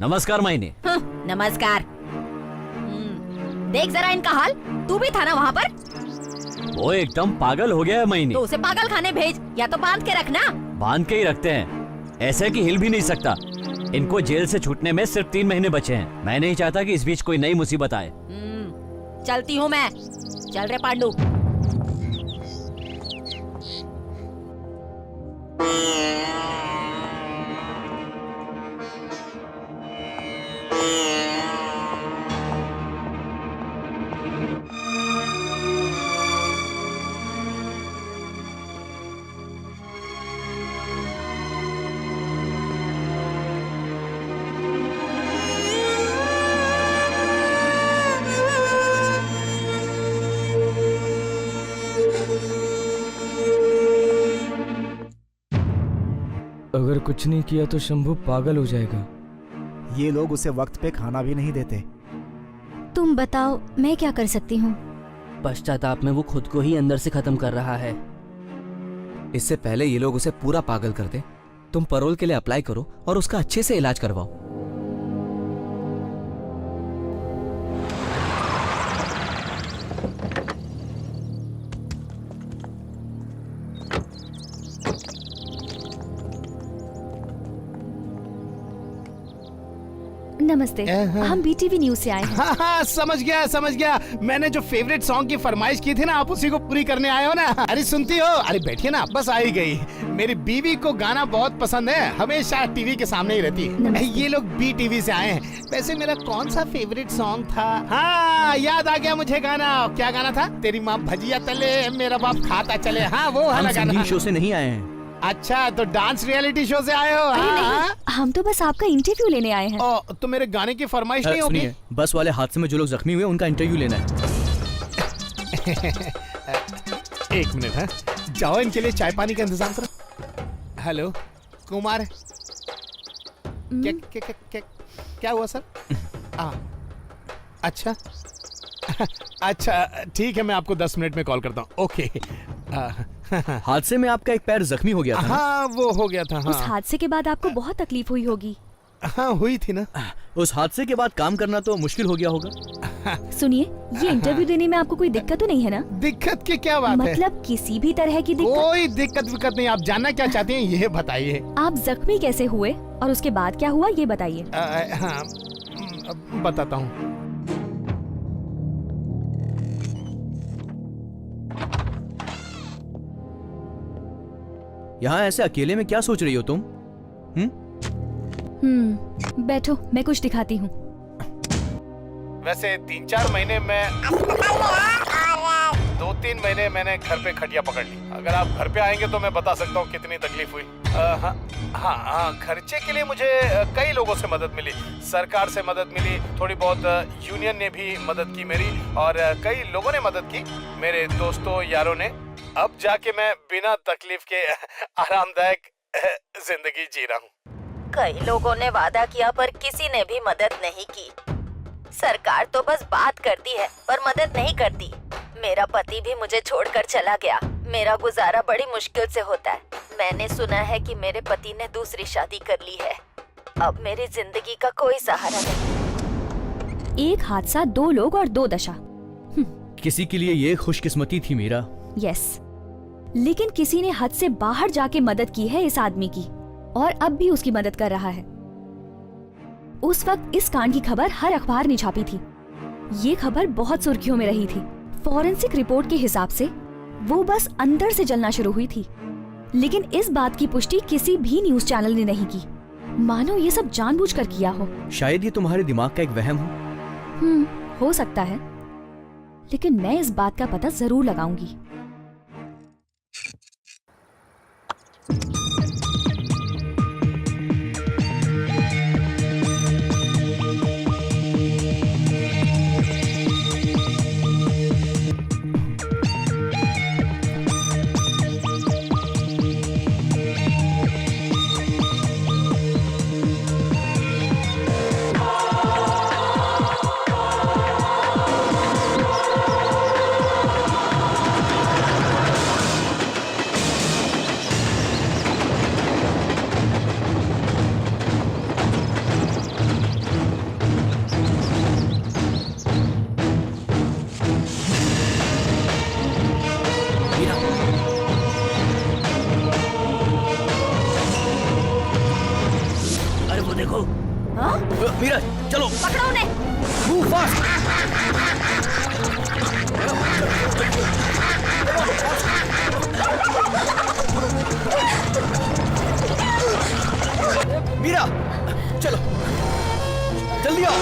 नमस्कार मायने। नमस्कार। देख जरा इनका हाल। तू भी था ना वहाँ पर? वो एकदम पागल हो गया है मायने। तो उसे पागल खाने भेज, या तो बांध के रखना। बांध के ही रखते हैं, ऐसे कि हिल भी नहीं सकता। इनको जेल से छूटने में सिर्फ 3 महीने बचे हैं। मैं नहीं चाहता कि इस बीच कोई नई मुसीबत आए। चलती हूँ मैं। चल रे पांडू। अगर कुछ नहीं किया तो शंभू पागल हो जाएगा। ये लोग उसे वक्त पे खाना भी नहीं देते। तुम बताओ, मैं क्या कर सकती हूँ? पश्चाताप में वो खुद को ही अंदर से खत्म कर रहा है। इससे पहले ये लोग उसे पूरा पागल कर दे, तुम पैरोल के लिए अप्लाई करो और उसका अच्छे से इलाज करवाओ। नमस्ते, हम बीटीवी न्यूज से आए हैं। हाँ हाँ, समझ गया। मैंने जो फेवरेट सॉन्ग की फरमाइश की थी ना, आप उसी को पूरी करने आए हो ना। अरे सुनती हो? अरे बैठिए ना, बस आ ही गई। मेरी बीवी को गाना बहुत पसंद है, हमेशा टीवी के सामने ही रहती है। ये लोग बीटीवी से आए हैं। वैसे मेरा कौन सा फेवरेट सॉन्ग था? हाँ, याद आ गया मुझे गाना। क्या गाना था? तेरी माँ भजिया तले मेरा बाप खाता चले। हाँ, वो वाला गाना। हम शो से नहीं आए हैं। अच्छा, तो डांस रियलिटी शो से आए हो? हाँ? हम तो बस आपका इंटरव्यू लेने आए हैं। तो मेरे गाने की फरमाइश नहीं होगी? सुनिए, बस वाले हादसे में जो लोग जख्मी हुए उनका इंटरव्यू लेना है। एक मिनट है, जाओ इनके लिए चाय पानी का इंतजाम करो। हेलो कुमार, क्या हुआ सर? अच्छा अच्छा, ठीक है, मैं आपको 10 मिनट में कॉल करता हूँ। ओके। हादसे में आपका एक पैर जख्मी हो गया था। हाँ, वो हो गया था। हाँ। उस हादसे के बाद आपको बहुत तकलीफ हुई होगी। हाँ, हुई थी ना। उस हादसे के बाद काम करना तो मुश्किल हो गया होगा। सुनिए, ये इंटरव्यू देने में आपको कोई दिक्कत तो नहीं है ना? दिक्कत की क्या बात है? मतलब किसी भी तरह की दिक्कत? कोई दिक्कत नहीं। आप जानना क्या चाहते हैं ये बताइए। आप जख्मी कैसे हुए और उसके बाद क्या हुआ ये बताइए। हाँ, बताता हूँ। यहाँ ऐसे अकेले में क्या सोच रही हो तुम? बैठो, मैं कुछ दिखाती हूँ। वैसे 3-4 महीने में 2-3 महीने मैंने घर पे खटिया पकड़ ली। अगर आप घर पे आएंगे तो मैं बता सकता हूँ कितनी तकलीफ हुई। हाँ, खर्चे के लिए मुझे कई लोगों से मदद मिली। सरकार से मदद मिली, थोड़ी बहुत यूनियन ने भी मदद की मेरी, और कई लोगों ने मदद की, मेरे दोस्तों यारों ने। अब जाके मैं बिना तकलीफ के आरामदायक जिंदगी जी रहा हूँ। कई लोगों ने वादा किया पर किसी ने भी मदद नहीं की। सरकार तो बस बात करती है पर मदद नहीं करती। मेरा पति भी मुझे छोड़कर चला गया। मेरा गुजारा बड़ी मुश्किल से होता है। मैंने सुना है कि मेरे पति ने दूसरी शादी कर ली है। अब मेरी जिंदगी का कोई सहारा नहीं। एक हादसा, 2 लोग और 2 दशा। किसी के लिए ये खुशकिस्मती थी मीरा। यस, लेकिन किसी ने हद से बाहर जाके मदद की है इस आदमी की, और अब भी उसकी मदद कर रहा है। उस वक्त इस कांड की खबर हर अखबार ने छापी थी। ये खबर बहुत सुर्खियों में रही थी। फॉरेंसिक रिपोर्ट के हिसाब से वो बस अंदर से जलना शुरू हुई थी, लेकिन इस बात की पुष्टि किसी भी न्यूज चैनल ने नहीं की। मानो ये सब जानबूझकर किया हो। शायद ये तुम्हारे दिमाग का एक वहम हो। हो सकता है, लेकिन मैं इस बात का पता जरूर लगाऊंगी। मीरा, चलो पकड़ो उन्हें। Move fast. मीरा, चलो जल्दी आओ।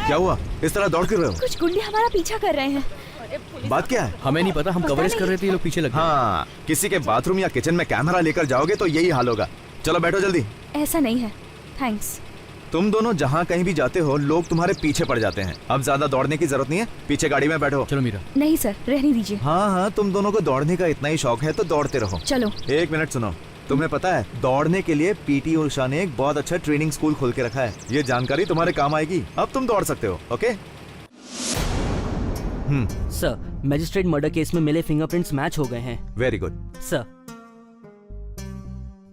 क्या हुआ? इस तरह दौड़ क्यों रहे हो? कुछ गुंडे हमारा पीछा कर रहे हैं। बात क्या है? हमें नहीं पता, हम कवरेज कर रहे थे, ये लोग पीछे लगे। हाँ, किसी के बाथरूम या किचन में कैमरा लेकर जाओगे तो यही हाल होगा। चलो बैठो जल्दी। ऐसा नहीं है, थैंक्स। तुम दोनों जहाँ कहीं भी जाते हो लोग तुम्हारे पीछे पड़ जाते हैं। अब ज्यादा दौड़ने की जरूरत नहीं है, पीछे गाड़ी में बैठो। चलो मीरा। नहीं सर, रहने दीजिए। हाँ, तुम दोनों को दौड़ने का इतना ही शौक है तो दौड़ते रहो। चलो। 1 मिनट सुनो, तुम्हें पता है दौड़ने के लिए पीटी उषा ने एक बहुत अच्छा ट्रेनिंग स्कूल खोल के रखा है। ये जानकारी तुम्हारे काम आएगी। अब तुम दौड़ सकते हो। Okay? Sir, magistrate murder case में मिले फिंगरप्रिंट्स मैच हो गए हैं। वेरी गुड सर,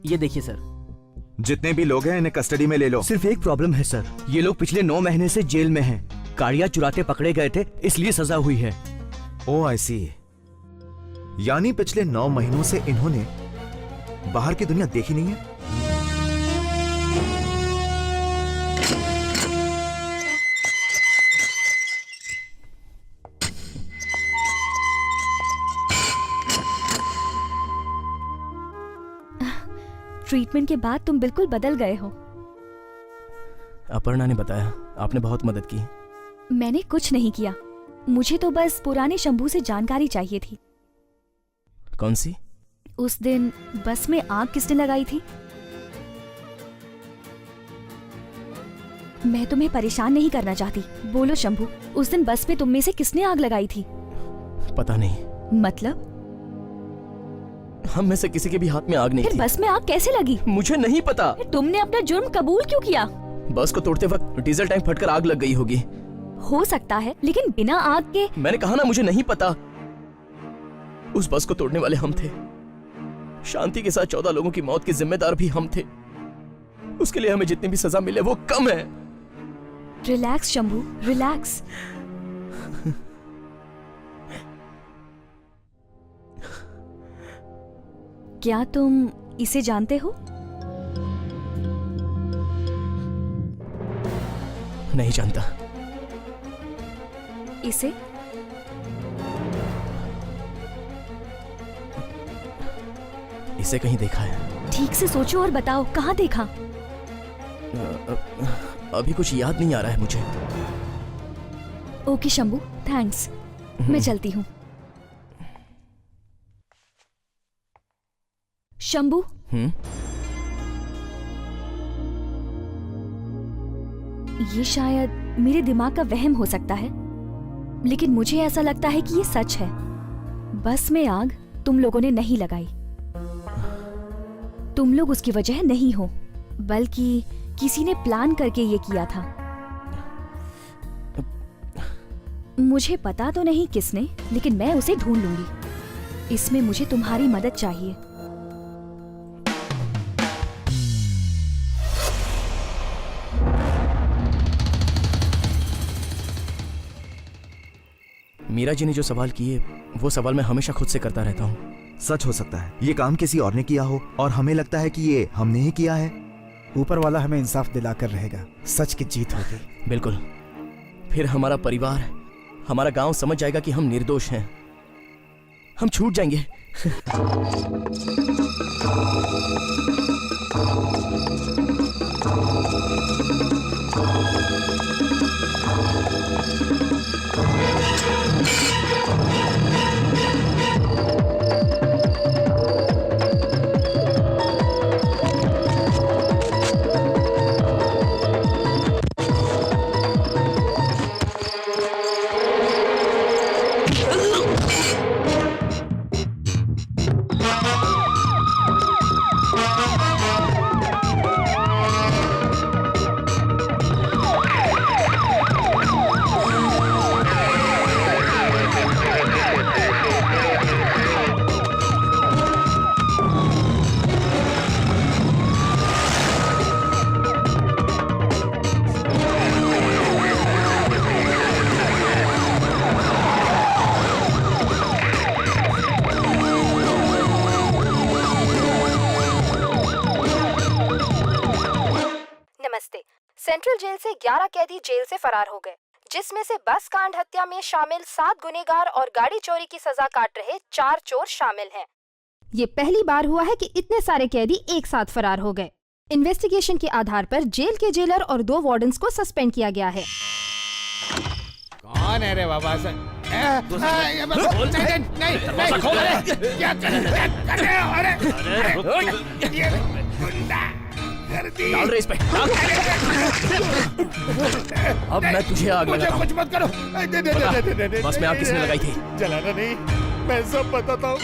ये देखिए सर। जितने भी लोग हैं इन्हें कस्टडी में ले लो। सिर्फ एक प्रॉब्लम है सर, ये लोग पिछले 9 महीने से जेल में हैं। गाड़ियां चुराते पकड़े गए थे, इसलिए सजा हुई है। ओह आई सी। यानी पिछले 9 महीनों से इन्होंने बाहर की दुनिया देखी नहीं है। ट्रीटमेंट के बाद तुम बिल्कुल बदल गए हो। अपर्णा ने बताया, आपने बहुत मदद की। मैंने कुछ नहीं किया, मुझे तो बस पुराने शंभू से जानकारी चाहिए थी। कौन सी? उस दिन बस में आग किसने लगाई थी? मैं तुम्हें परेशान नहीं करना चाहती, बोलो शंभू, उस दिन बस में तुम में से किसने आग लगाई थी? पता नहीं। मतलब? हम में से किसी के भी हाथ में आग नहीं फिर थी। बस में आग कैसे लगी? मुझे नहीं पता। तुमने अपना जुर्म कबूल क्यों किया? बस को तोड़ते वक्त डीजल टैंक फटकर आग लग गई होगी। हो सकता है, लेकिन बिना आग के। मैंने कहा ना, मुझे नहीं पता। उस बस को तोड़ने वाले हम थे। शांति के साथ 14 लोगों की मौत के जिम्मेदार भी हम थे। उसके लिए हमें जितनी भी सजा मिले वो कम है। Relax Shambhu, relax. क्या तुम इसे जानते हो? नहीं जानता। इसे? इसे कहीं देखा है। ठीक से सोचो और बताओ, कहाँ देखा? अभी कुछ याद नहीं आ रहा है मुझे। Okay Shambhu, thanks. मैं चलती हूँ। शंभू, ये शायद मेरे दिमाग का वहम हो सकता है, लेकिन मुझे ऐसा लगता है कि ये सच है। बस में आग तुम लोगों ने नहीं लगाई। तुम लोग उसकी वजह नहीं हो, बल्कि किसी ने प्लान करके ये किया था। मुझे पता तो नहीं किसने, लेकिन मैं उसे ढूंढ लूंगी। इसमें मुझे तुम्हारी मदद चाहिए। मीरा जी ने जो सवाल किए वो सवाल मैं हमेशा खुद से करता रहता हूँ। सच हो सकता है ये काम किसी और ने किया हो और हमें लगता है कि ये हमने ही किया है। ऊपर वाला हमें इंसाफ दिलाकर रहेगा, सच की जीत होगी। बिल्कुल। फिर हमारा परिवार, हमारा गांव समझ जाएगा कि हम निर्दोष हैं। हम छूट जाएंगे। सेंट्रल जेल से 11 कैदी जेल से फरार हो गए, जिसमें से बस कांड हत्या में शामिल 7 गुनेगार और गाड़ी चोरी की सजा काट रहे 4 चोर शामिल हैं। ये पहली बार हुआ है कि इतने सारे कैदी एक साथ फरार हो गए। इन्वेस्टिगेशन के आधार पर जेल के जेलर और 2 वार्डन्स को सस्पेंड किया गया है। कौन है रे बाबा? डाल रहे इस पे। अब मैं तुझे आग लगाता हूं। कुछ मत करो। बस में आग किसने लगाई थी? जलाना नहीं, मैं सब बताता हूँ।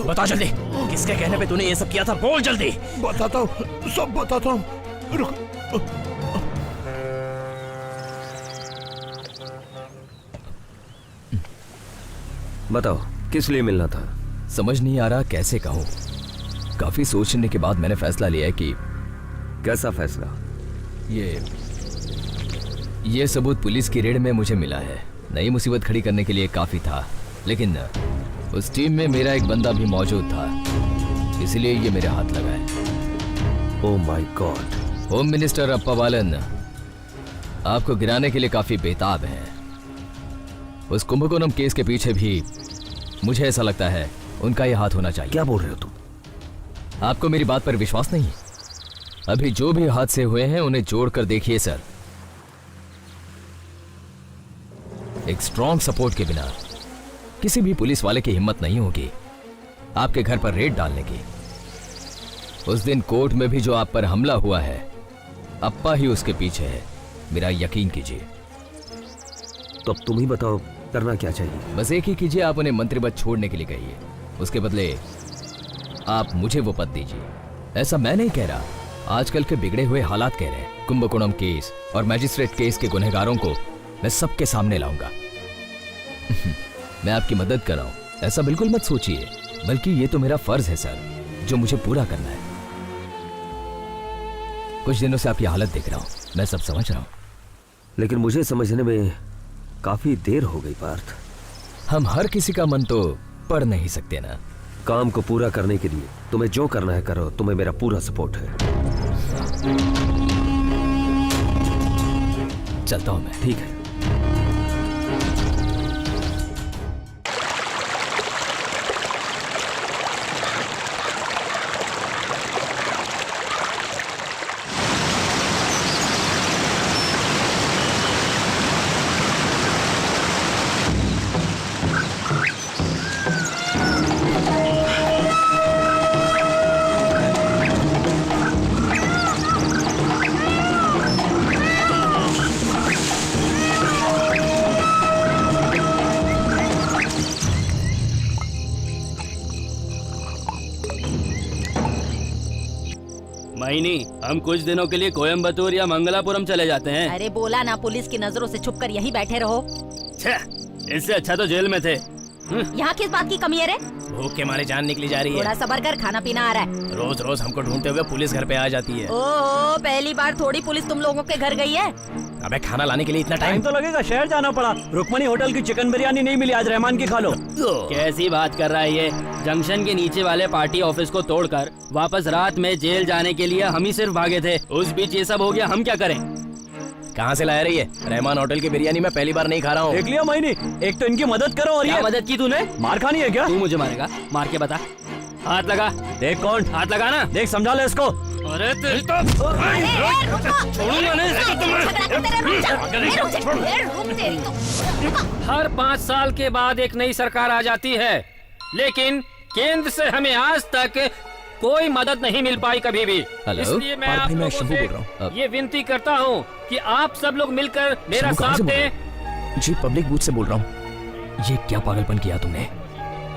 बता जल्दी, किसके कहने पे तूने ये सब किया था? बोल जल्दी। बताता हूँ, सब बताता हूँ। बताओ किस लिए मिलना था? समझ नहीं आ रहा कैसे कहूँ। काफी सोचने के बाद मैंने फैसला लिया है कि। कैसा फैसला? ये सबूत पुलिस की रेड में मुझे मिला है। नई मुसीबत खड़ी करने के लिए काफी था, लेकिन उस टीम में मेरा एक बंदा भी मौजूद था, इसलिए ये मेरे हाथ लगा है। Oh my God. Home minister Appa Balan आपको गिराने के लिए काफी बेताब हैं। उस कुंभकोणम केस के पीछे भी मुझे ऐसा लगता है उनका यह हाथ होना चाहिए। क्या बोल रहे हो तुम? आपको मेरी बात पर विश्वास नहीं? अभी जो भी हादसे हुए हैं उन्हें जोड़कर देखिए सर। एक स्ट्रॉन्ग सपोर्ट के बिना किसी भी पुलिस वाले की हिम्मत नहीं होगी आपके घर पर रेड डालने की। उस दिन कोर्ट में भी जो आप पर हमला हुआ है, अप्पा ही उसके पीछे है, मेरा यकीन कीजिए। तो अब तुम ही बताओ करना क्या चाहिए? बस एक ही कीजिए, आप उन्हें मंत्री पद छोड़ने के लिए कहिए। उसके बदले आप मुझे वो पद दीजिए। ऐसा मैं नहीं कह रहा, आजकल के बिगड़े हुए हालात कह रहे हैं। कुंभकोणम केस और मैजिस्ट्रेट केस के गुनहगारों को मैं सबके सामने लाऊंगा। मैं आपकी मदद कर रहा हूं, ऐसा बिल्कुल मत सोचिए, बल्कि ये तो मेरा फर्ज है सर, जो मुझे पूरा करना है। कुछ दिनों से आपकी हालत देख रहा हूं, मैं सब समझ रहा हूं, लेकिन मुझे समझने में काफी देर हो गई पार्थ। हम हर किसी का मन तो पढ़ नहीं सकते ना। काम को पूरा करने के लिए तुम्हें जो करना है करो, तुम्हें मेरा पूरा सपोर्ट है। चलता हूं मैं। ठीक है। नहीं, हम कुछ दिनों के लिए कोयम्बतूर या मंगलापुरम चले जाते हैं। अरे बोला ना, पुलिस की नजरों से छुपकर यहीं बैठे रहो। इससे अच्छा तो जेल में थे। यहाँ किस बात की कमी है रे? भूख के मारे जान निकली जा रही है। थोड़ा सब्र कर, खाना पीना आ रहा है। रोज रोज हमको ढूंढते हुए पुलिस घर पे आ जाती है। ओह, पहली बार थोड़ी पुलिस तुम लोगों के घर गई है। अबे खाना लाने के लिए इतना टाइम तो लगेगा, शहर जाना पड़ा। रुक्मणी होटल की चिकन बिरयानी नहीं मिली, आज रहमान की खा लो। कैसी बात कर रहा है ये? जंक्शन के नीचे वाले पार्टी ऑफिस को तोड़कर वापस रात में जेल जाने के लिए हम ही सिर्फ भागे थे। उस बीच ये सब हो गया, हम क्या करें? कहाँ से लाया रही है? रहमान होटल की बिरयानी मैं पहली बार नहीं खा रहा हूँ। देख लिया मैंने, एक तो इनकी मदद करो और क्या ये मदद की तूने? मार खानी है क्या? तू मुझे मारेगा? मार के बता। हाथ लगा। देख कौन हाथ लगा ना, देख समझा ले इसको। अरे तेरी तो छोड़ूंगा नहीं इसको तुम्हें। हर 5 साल के बाद एक नई सरकार आ जाती है, लेकिन केंद्र से हमें आज तक कोई मदद नहीं मिल पाई कभी भी। इसलिए मैं आप लोगों से ये विनती करता हूँ कि आप सब लोग मिलकर मेरा साथ दें। जी पब्लिक बूथ से बोल रहा हूँ। ये क्या पागलपन किया तुमने?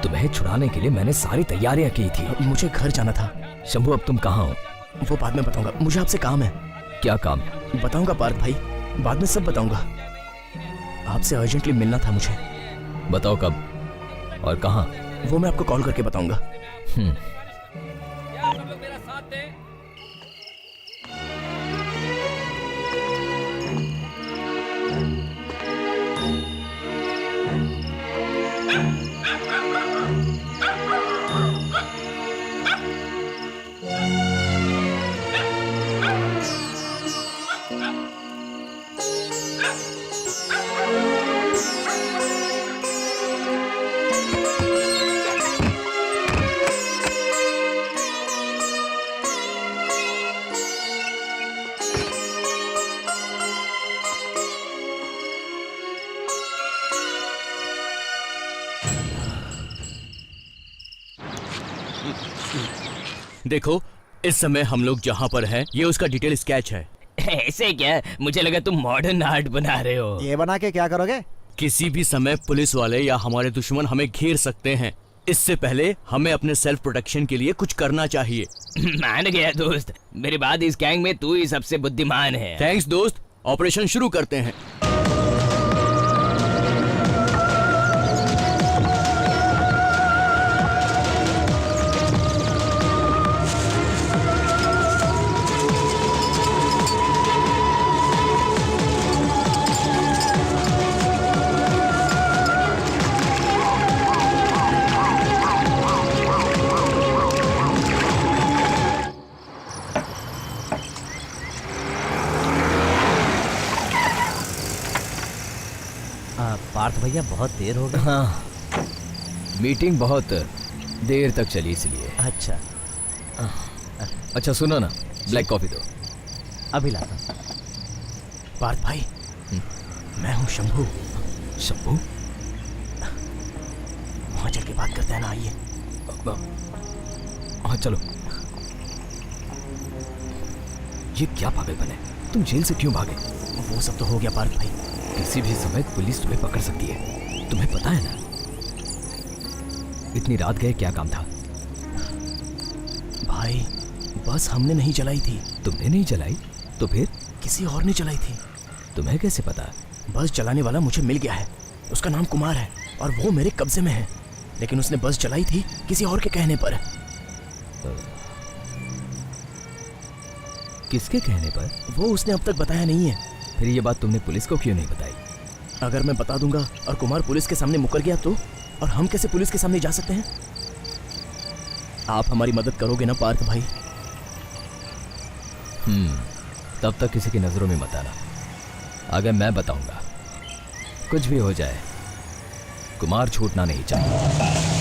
तुम्हें छुड़ाने के लिए मैंने सारी तैयारियां की थी। मुझे घर जाना था। शंभू अब तुम कहाँ हो? वो बाद में बताऊंगा, मुझे आपसे काम है। क्या काम? बताऊंगा पार्थ भाई, बाद में सब बताऊंगा। आपसे अर्जेंटली मिलना था मुझे। बताओ कब और कहाँ? वो मैं आपको कॉल करके बताऊंगा। आप लोग मेरा साथ दें। देखो, इस समय हम लोग जहाँ पर हैं, ये उसका डिटेल स्केच है। ऐसे क्या? मुझे लगा तुम मॉडर्न आर्ट बना रहे हो। ये बना के क्या करोगे? किसी भी समय पुलिस वाले या हमारे दुश्मन हमें घेर सकते हैं, इससे पहले हमें अपने सेल्फ प्रोटेक्शन के लिए कुछ करना चाहिए। मान गया दोस्त, मेरे बाद इस गैंग में तू ही सबसे बुद्धिमान है। थैंक्स दोस्त, ऑपरेशन शुरू करते हैं। पार्थ भैया बहुत देर हो गई। हाँ, मीटिंग बहुत देर तक चली इसलिए। अच्छा अच्छा सुनो ना, ब्लैक कॉफी दो। अभी लाता। पार्थ भाई, मैं हूँ शंभू। शंभू? वहां चल के बात करते हैं ना, आइए। हाँ चलो। ये क्या पागलपन है? तुम जेल से क्यों भागे? वो सब तो हो गया पार्थ भाई। किसी भी समय पुलिस तुम्हें पकड़ सकती है, तुम्हें पता है ना? इतनी रात गए क्या काम था? भाई बस हमने नहीं चलाई थी। तुमने नहीं चलाई तो फिर? किसी और ने चलाई थी। तुम्हें कैसे पता? बस चलाने वाला मुझे मिल गया है, उसका नाम कुमार है और वो मेरे कब्जे में है, लेकिन उसने बस चलाई थी किसी और के कहने पर। किसके कहने पर? वो उसने अब तक बताया नहीं है। फिर ये बात तुमने पुलिस को क्यों नहीं बताई? अगर मैं बता दूंगा और कुमार पुलिस के सामने मुकर गया तो? और हम कैसे पुलिस के सामने जा सकते हैं? आप हमारी मदद करोगे ना पार्थ भाई? तब तक किसी की नजरों में मत आना। अगर मैं बताऊंगा, कुछ भी हो जाए, कुमार छूटना नहीं चाहिए।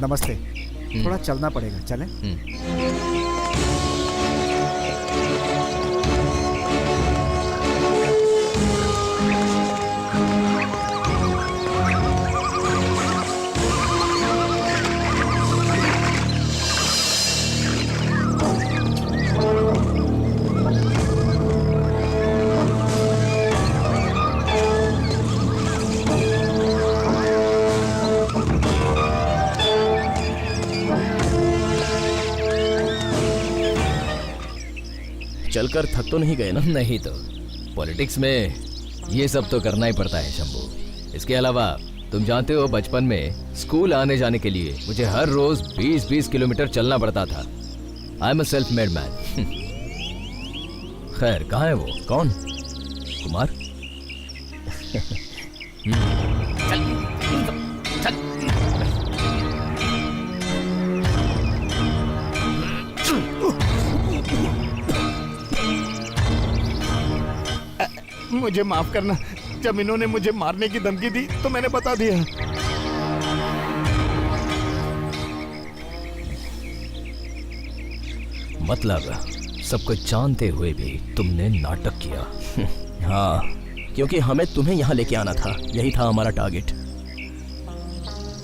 नमस्ते। थोड़ा चलना पड़ेगा, चलें? चलकर थक तो नहीं गए ना? नहीं तो पॉलिटिक्स में ये सब तो करना ही पड़ता है शंभू। इसके अलावा तुम जानते हो, बचपन में स्कूल आने जाने के लिए मुझे हर रोज 20-20 किलोमीटर चलना पड़ता था। I am a self made man. खैर, कहाँ है वो? कौन? कुमार? मुझे माफ करना, जब इन्होंने मुझे मारने की धमकी दी तो मैंने बता दिया। मतलब सब कुछ जानते हुए भी तुमने नाटक किया? हाँ, क्योंकि हमें तुम्हें यहाँ लेके आना था, यही था हमारा टारगेट।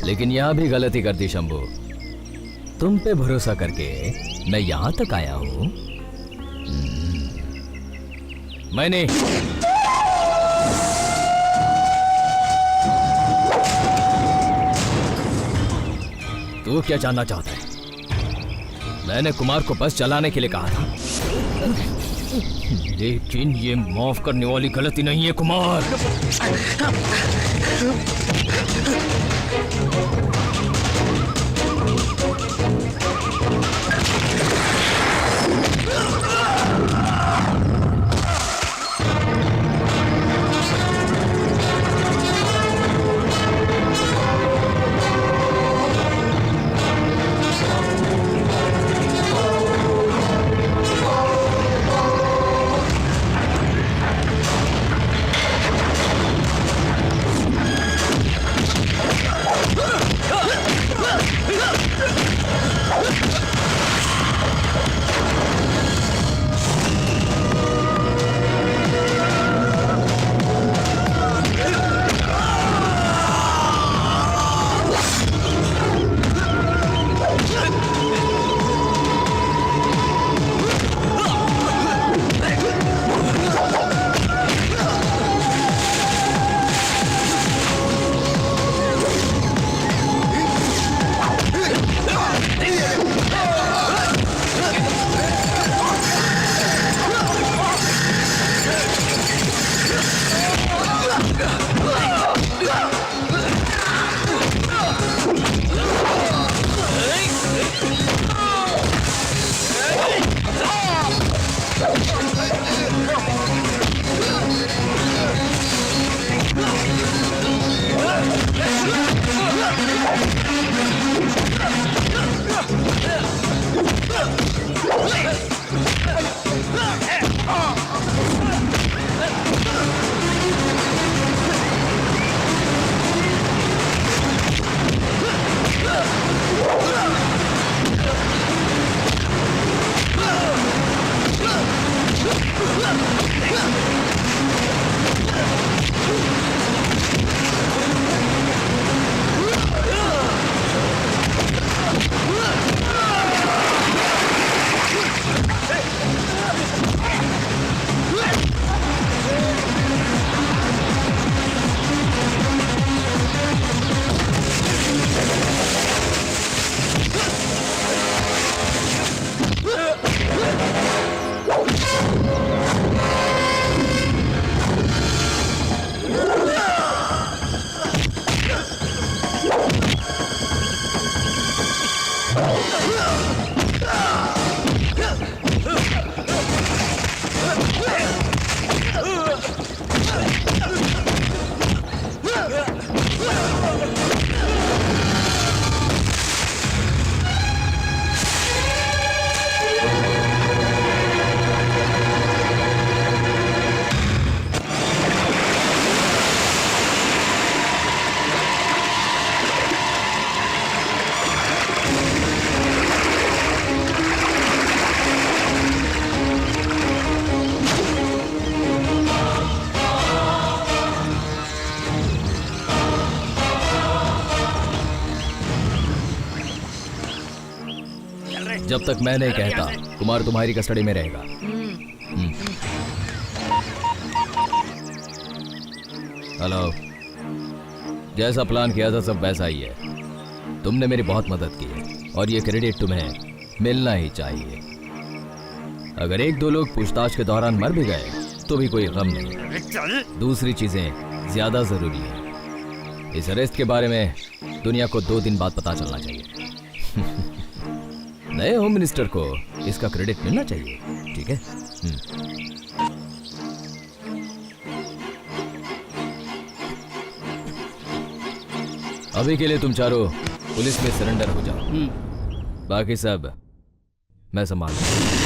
लेकिन यहाँ भी गलती कर दी शंभू। तुम पे भरोसा करके मैं यहाँ तक आया हूँ। मैंने तू क्या जानना चाहता है? मैंने कुमार को बस चलाने के लिए कहा था, लेकिन ये माफ करने वाली गलती नहीं है कुमार। जब तक मैं नहीं कहता कुमार तुम्हारी कस्टडी में रहेगा। हेलो, जैसा प्लान किया था सब वैसा ही है। तुमने मेरी बहुत मदद की है और ये क्रेडिट तुम्हें मिलना ही चाहिए। अगर एक दो लोग पूछताछ के दौरान मर भी गए तो भी कोई गम नहीं। दूसरी चीजें ज्यादा जरूरी है। इस अरेस्ट के बारे में दुनिया को 2 दिन बाद पता चलना चाहिए। नए होम मिनिस्टर को इसका क्रेडिट मिलना चाहिए, ठीक है? अभी के लिए तुम चारों पुलिस में सरेंडर हो जाओ। बाकी सब मैं संभालूंगा।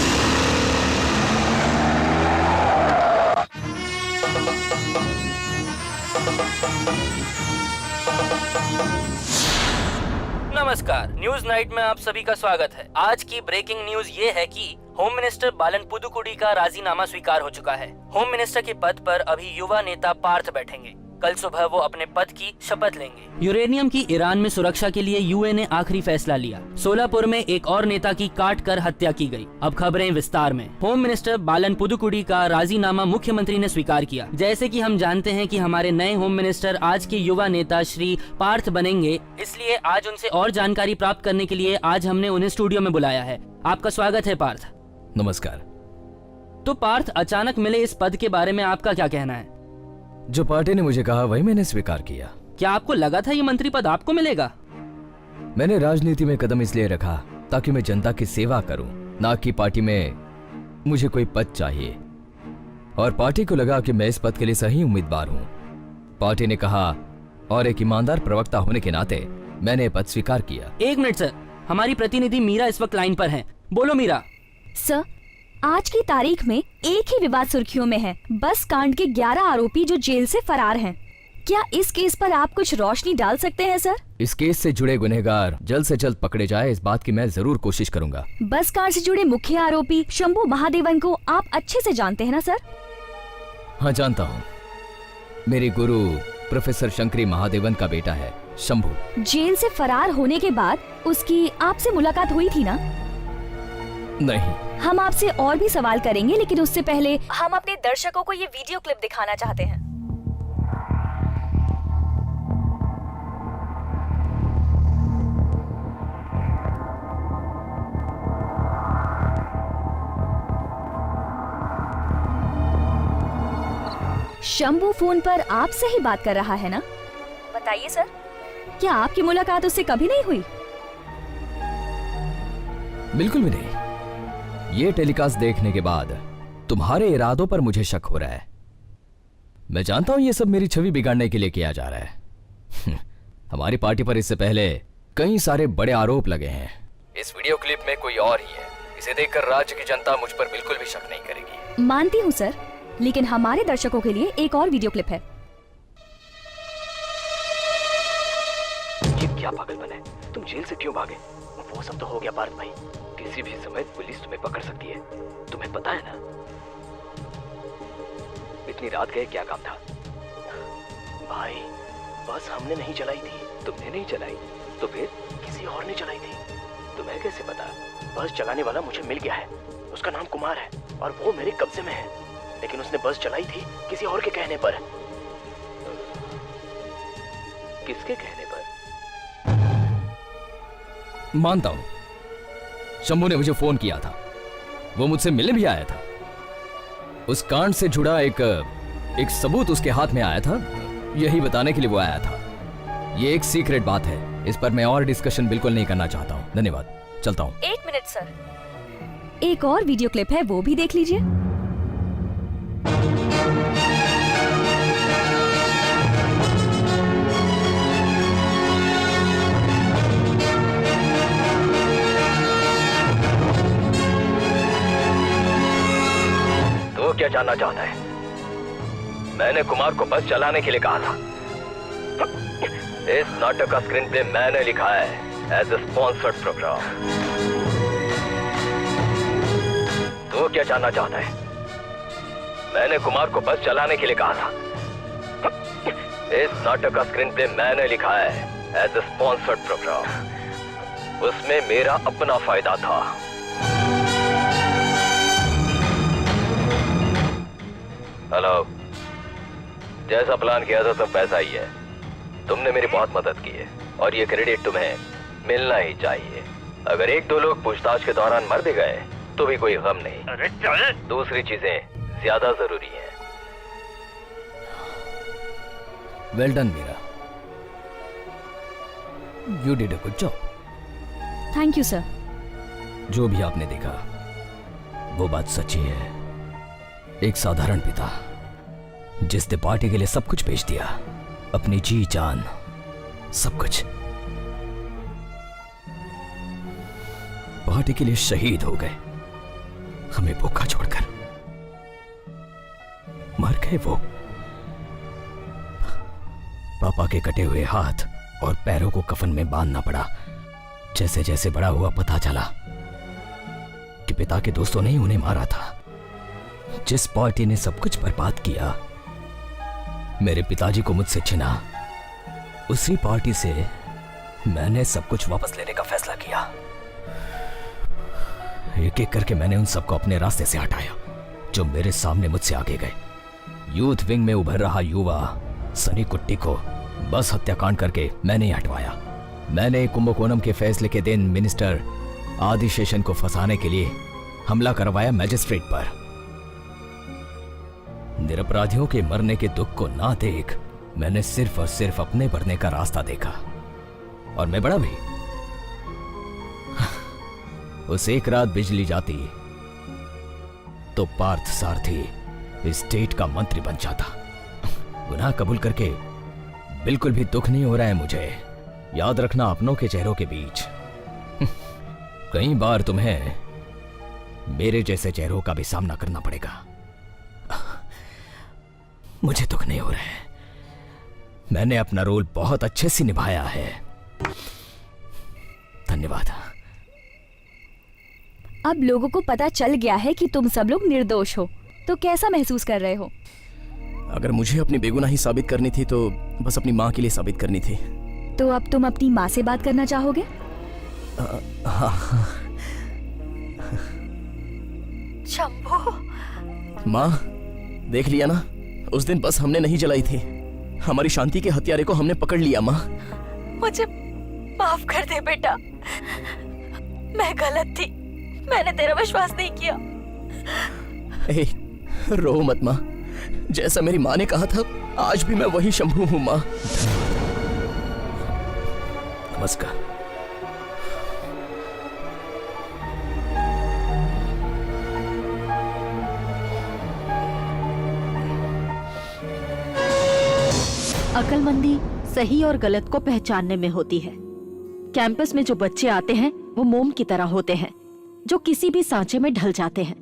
नमस्कार, न्यूज नाइट में आप सभी का स्वागत है। आज की ब्रेकिंग न्यूज ये है कि होम मिनिस्टर बालन पुदुकोडी का राजीनामा स्वीकार हो चुका है। होम मिनिस्टर के पद पर अभी युवा नेता पार्थ बैठेंगे। कल सुबह वो अपने पद की शपथ लेंगे। यूरेनियम की ईरान में सुरक्षा के लिए यूएन ने आखिरी फैसला लिया। सोलापुर में एक और नेता की काट कर हत्या की गई। अब खबरें विस्तार में। होम मिनिस्टर बालन पुदुकोडी का राजीनामा मुख्यमंत्री ने स्वीकार किया। जैसे कि हम जानते हैं कि हमारे नए होम मिनिस्टर आज के युवा नेता श्री पार्थ बनेंगे, इसलिए आज उनसे और जानकारी प्राप्त करने के लिए आज हमने उन्हें स्टूडियो में बुलाया है। आपका स्वागत है पार्थ। नमस्कार। तो पार्थ, अचानक मिले इस पद के बारे में आपका क्या कहना है? जो पार्टी ने मुझे कहा वही मैंने स्वीकार किया। क्या आपको लगा था ये मंत्री पद आपको मिलेगा? मैंने राजनीति में कदम इसलिए रखा ताकि मैं जनता की सेवा करूं, ना कि पार्टी में मुझे कोई पद चाहिए। और पार्टी को लगा कि मैं इस पद के लिए सही उम्मीदवार हूं। पार्टी ने कहा और एक ईमानदार प्रवक्ता होने के नाते मैंने पद स्वीकार किया। 1 मिनट सर, हमारी प्रतिनिधि मीरा इस वक्त लाइन पर है। बोलो मीरा। सर, आज की तारीख में एक ही विवाद सुर्खियों में है। बस कांड के 11 आरोपी जो जेल से फरार हैं। क्या इस केस पर आप कुछ रोशनी डाल सकते हैं सर? इस केस से जुड़े गुनहगार जल्द से जल्द पकड़े जाए, इस बात की मैं जरूर कोशिश करूंगा। बस कांड से जुड़े मुख्य आरोपी शंभू महादेवन को आप अच्छे से जानते हैं ना सर? हाँ, जानता हूँ। मेरे गुरु प्रोफेसर शंकरी महादेवन का बेटा है शंभू। जेल से फरार होने के बाद उसकी आपसे मुलाकात हुई थी ना? नहीं। हम आपसे और भी सवाल करेंगे, लेकिन उससे पहले हम अपने दर्शकों को ये वीडियो क्लिप दिखाना चाहते हैं। शंभू फोन पर आपसे ही बात कर रहा है ना? बताइए सर, क्या आपकी मुलाकात उससे कभी नहीं हुई? बिल्कुल भी नहीं। ये टेलीकास्ट देखने के बाद तुम्हारे इरादों पर मुझे शक हो रहा है। मैं जानता हूं ये सब मेरी छवि बिगाड़ने के लिए किया जा रहा है। हमारी पार्टी पर इससे पहले कई सारे बड़े आरोप लगे हैं। इस वीडियो क्लिप में कोई और ही है। इसे देखकर राज्य की जनता मुझ पर बिल्कुल भी शक नहीं करेगी। मानती हूँ सर, लेकिन हमारे दर्शकों के लिए एक और वीडियो क्लिप है। ये क्या पागलपन है? तुम जेल से क्यों भागे? वो सब तो हो गया पार्थ भाई। किसी भी समय पुलिस तुम्हें पकड़ सकती है, तुम्हें पता है ना? इतनी रात गए क्या काम था? भाई, बस हमने नहीं चलाई थी। तुमने नहीं चलाई तो फिर किसी और ने चलाई थी। तुम्हें कैसे पता? बस चलाने वाला मुझे मिल गया है। उसका नाम कुमार है और वो मेरे कब्जे में है, लेकिन उसने बस चलाई थी किसी और के कहने पर। किसके कहने पर? मानता हूं, शंभू ने मुझे फोन किया था। वो मुझसे मिलने भी आया था। उस कांड से जुड़ा एक सबूत उसके हाथ में आया था। यही बताने के लिए वो आया था। ये एक सीक्रेट बात है, इस पर मैं और डिस्कशन बिल्कुल नहीं करना चाहता हूँ। धन्यवाद, चलता हूँ। 1 मिनट सर, एक और वीडियो क्लिप है, वो भी देख लीजिए। तो क्या जानना चाहता है? मैंने कुमार को बस चलाने के लिए कहा था। इस नाटक का स्क्रीन प्ले मैंने लिखा है एज ए स्पॉन्सर्ड प्रोग्राम। तो क्या जानना चाहता है? मैंने कुमार को बस चलाने के लिए कहा था। इस नाटक का स्क्रीन प्ले मैंने लिखा है एज ए स्पॉन्सर्ड प्रोग्राम। उसमें मेरा अपना फायदा था। हेलो, जैसा प्लान किया था सब पैसा ही है। तुमने मेरी बहुत मदद की है और ये क्रेडिट तुम्हें मिलना ही चाहिए। अगर 1-2 लोग पूछताछ के दौरान मर भी गए तो भी कोई गम नहीं। अरे चल। दूसरी चीजें ज्यादा जरूरी हैं। Well done Meera, you did a good job. Thank you sir. जो भी आपने देखा वो बात सच्ची है। एक साधारण पिता जिसने पार्टी के लिए सब कुछ बेच दिया, अपनी जी जान सब कुछ पार्टी के लिए शहीद हो गए, हमें भूखा छोड़कर मर गए। वो पापा के कटे हुए हाथ और पैरों को कफन में बांधना पड़ा। जैसे जैसे बड़ा हुआ पता चला कि पिता के दोस्तों ने ही उन्हें मारा था। जिस पार्टी ने सब कुछ बर्बाद किया, मेरे पिताजी को मुझसे छिना, उसी पार्टी से मैंने सब कुछ वापस लेने का फैसला किया। एक एक करके मैंने उन सबको अपने रास्ते से हटाया जो मेरे सामने मुझसे आगे गए। यूथ विंग में उभर रहा युवा सनी कुट्टी को बस हत्याकांड करके मैंने ही हटवाया। मैंने कुंभकोणम के फैसले के दिन मिनिस्टर आदिशेषन को फंसाने के लिए हमला करवाया मैजिस्ट्रेट पर। निरपराधियों के मरने के दुख को ना देख मैंने सिर्फ और सिर्फ अपने बढ़ने का रास्ता देखा और मैं बड़ा भी। उस एक रात बिजली जाती तो पार्थ सारथी स्टेट का मंत्री बन जाता। गुनाह कबूल करके बिल्कुल भी दुख नहीं हो रहा है मुझे। याद रखना अपनों के चेहरों के बीच कई बार तुम्हें मेरे जैसे चेहरों का भी सामना करना पड़ेगा। मुझे दुख नहीं हो रहा है, मैंने अपना रोल बहुत अच्छे से निभाया है। धन्यवाद। अब लोगों को पता चल गया है कि तुम सब लोग निर्दोष हो, तो कैसा महसूस कर रहे हो? अगर मुझे अपनी बेगुनाही साबित करनी थी तो बस अपनी माँ के लिए साबित करनी थी। तो अब तुम अपनी माँ से बात करना चाहोगे? शंभू। माँ, देख लिया ना, उस दिन बस हमने नहीं जलाई थी, हमारी शांति के हत्यारे को हमने पकड़ लिया। माँ, मुझे माफ कर दे बेटा, मैं गलत थी, मैंने तेरा विश्वास नहीं किया। ए, रो मत माँ, जैसा मेरी माँ ने कहा था आज भी मैं वही शंभू हूँ। माँ, नमस्कार। अक्लमंदी सही और गलत को पहचानने में होती है। कैंपस में जो बच्चे आते हैं वो मोम की तरह होते हैं जो किसी भी सांचे में ढल जाते हैं।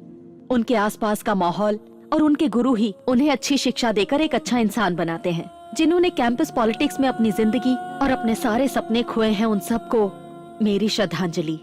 उनके आसपास का माहौल और उनके गुरु ही उन्हें अच्छी शिक्षा देकर एक अच्छा इंसान बनाते हैं। जिन्होंने कैंपस पॉलिटिक्स में अपनी जिंदगी और अपने सारे सपने खोए हैं, उन सबको मेरी श्रद्धांजलि।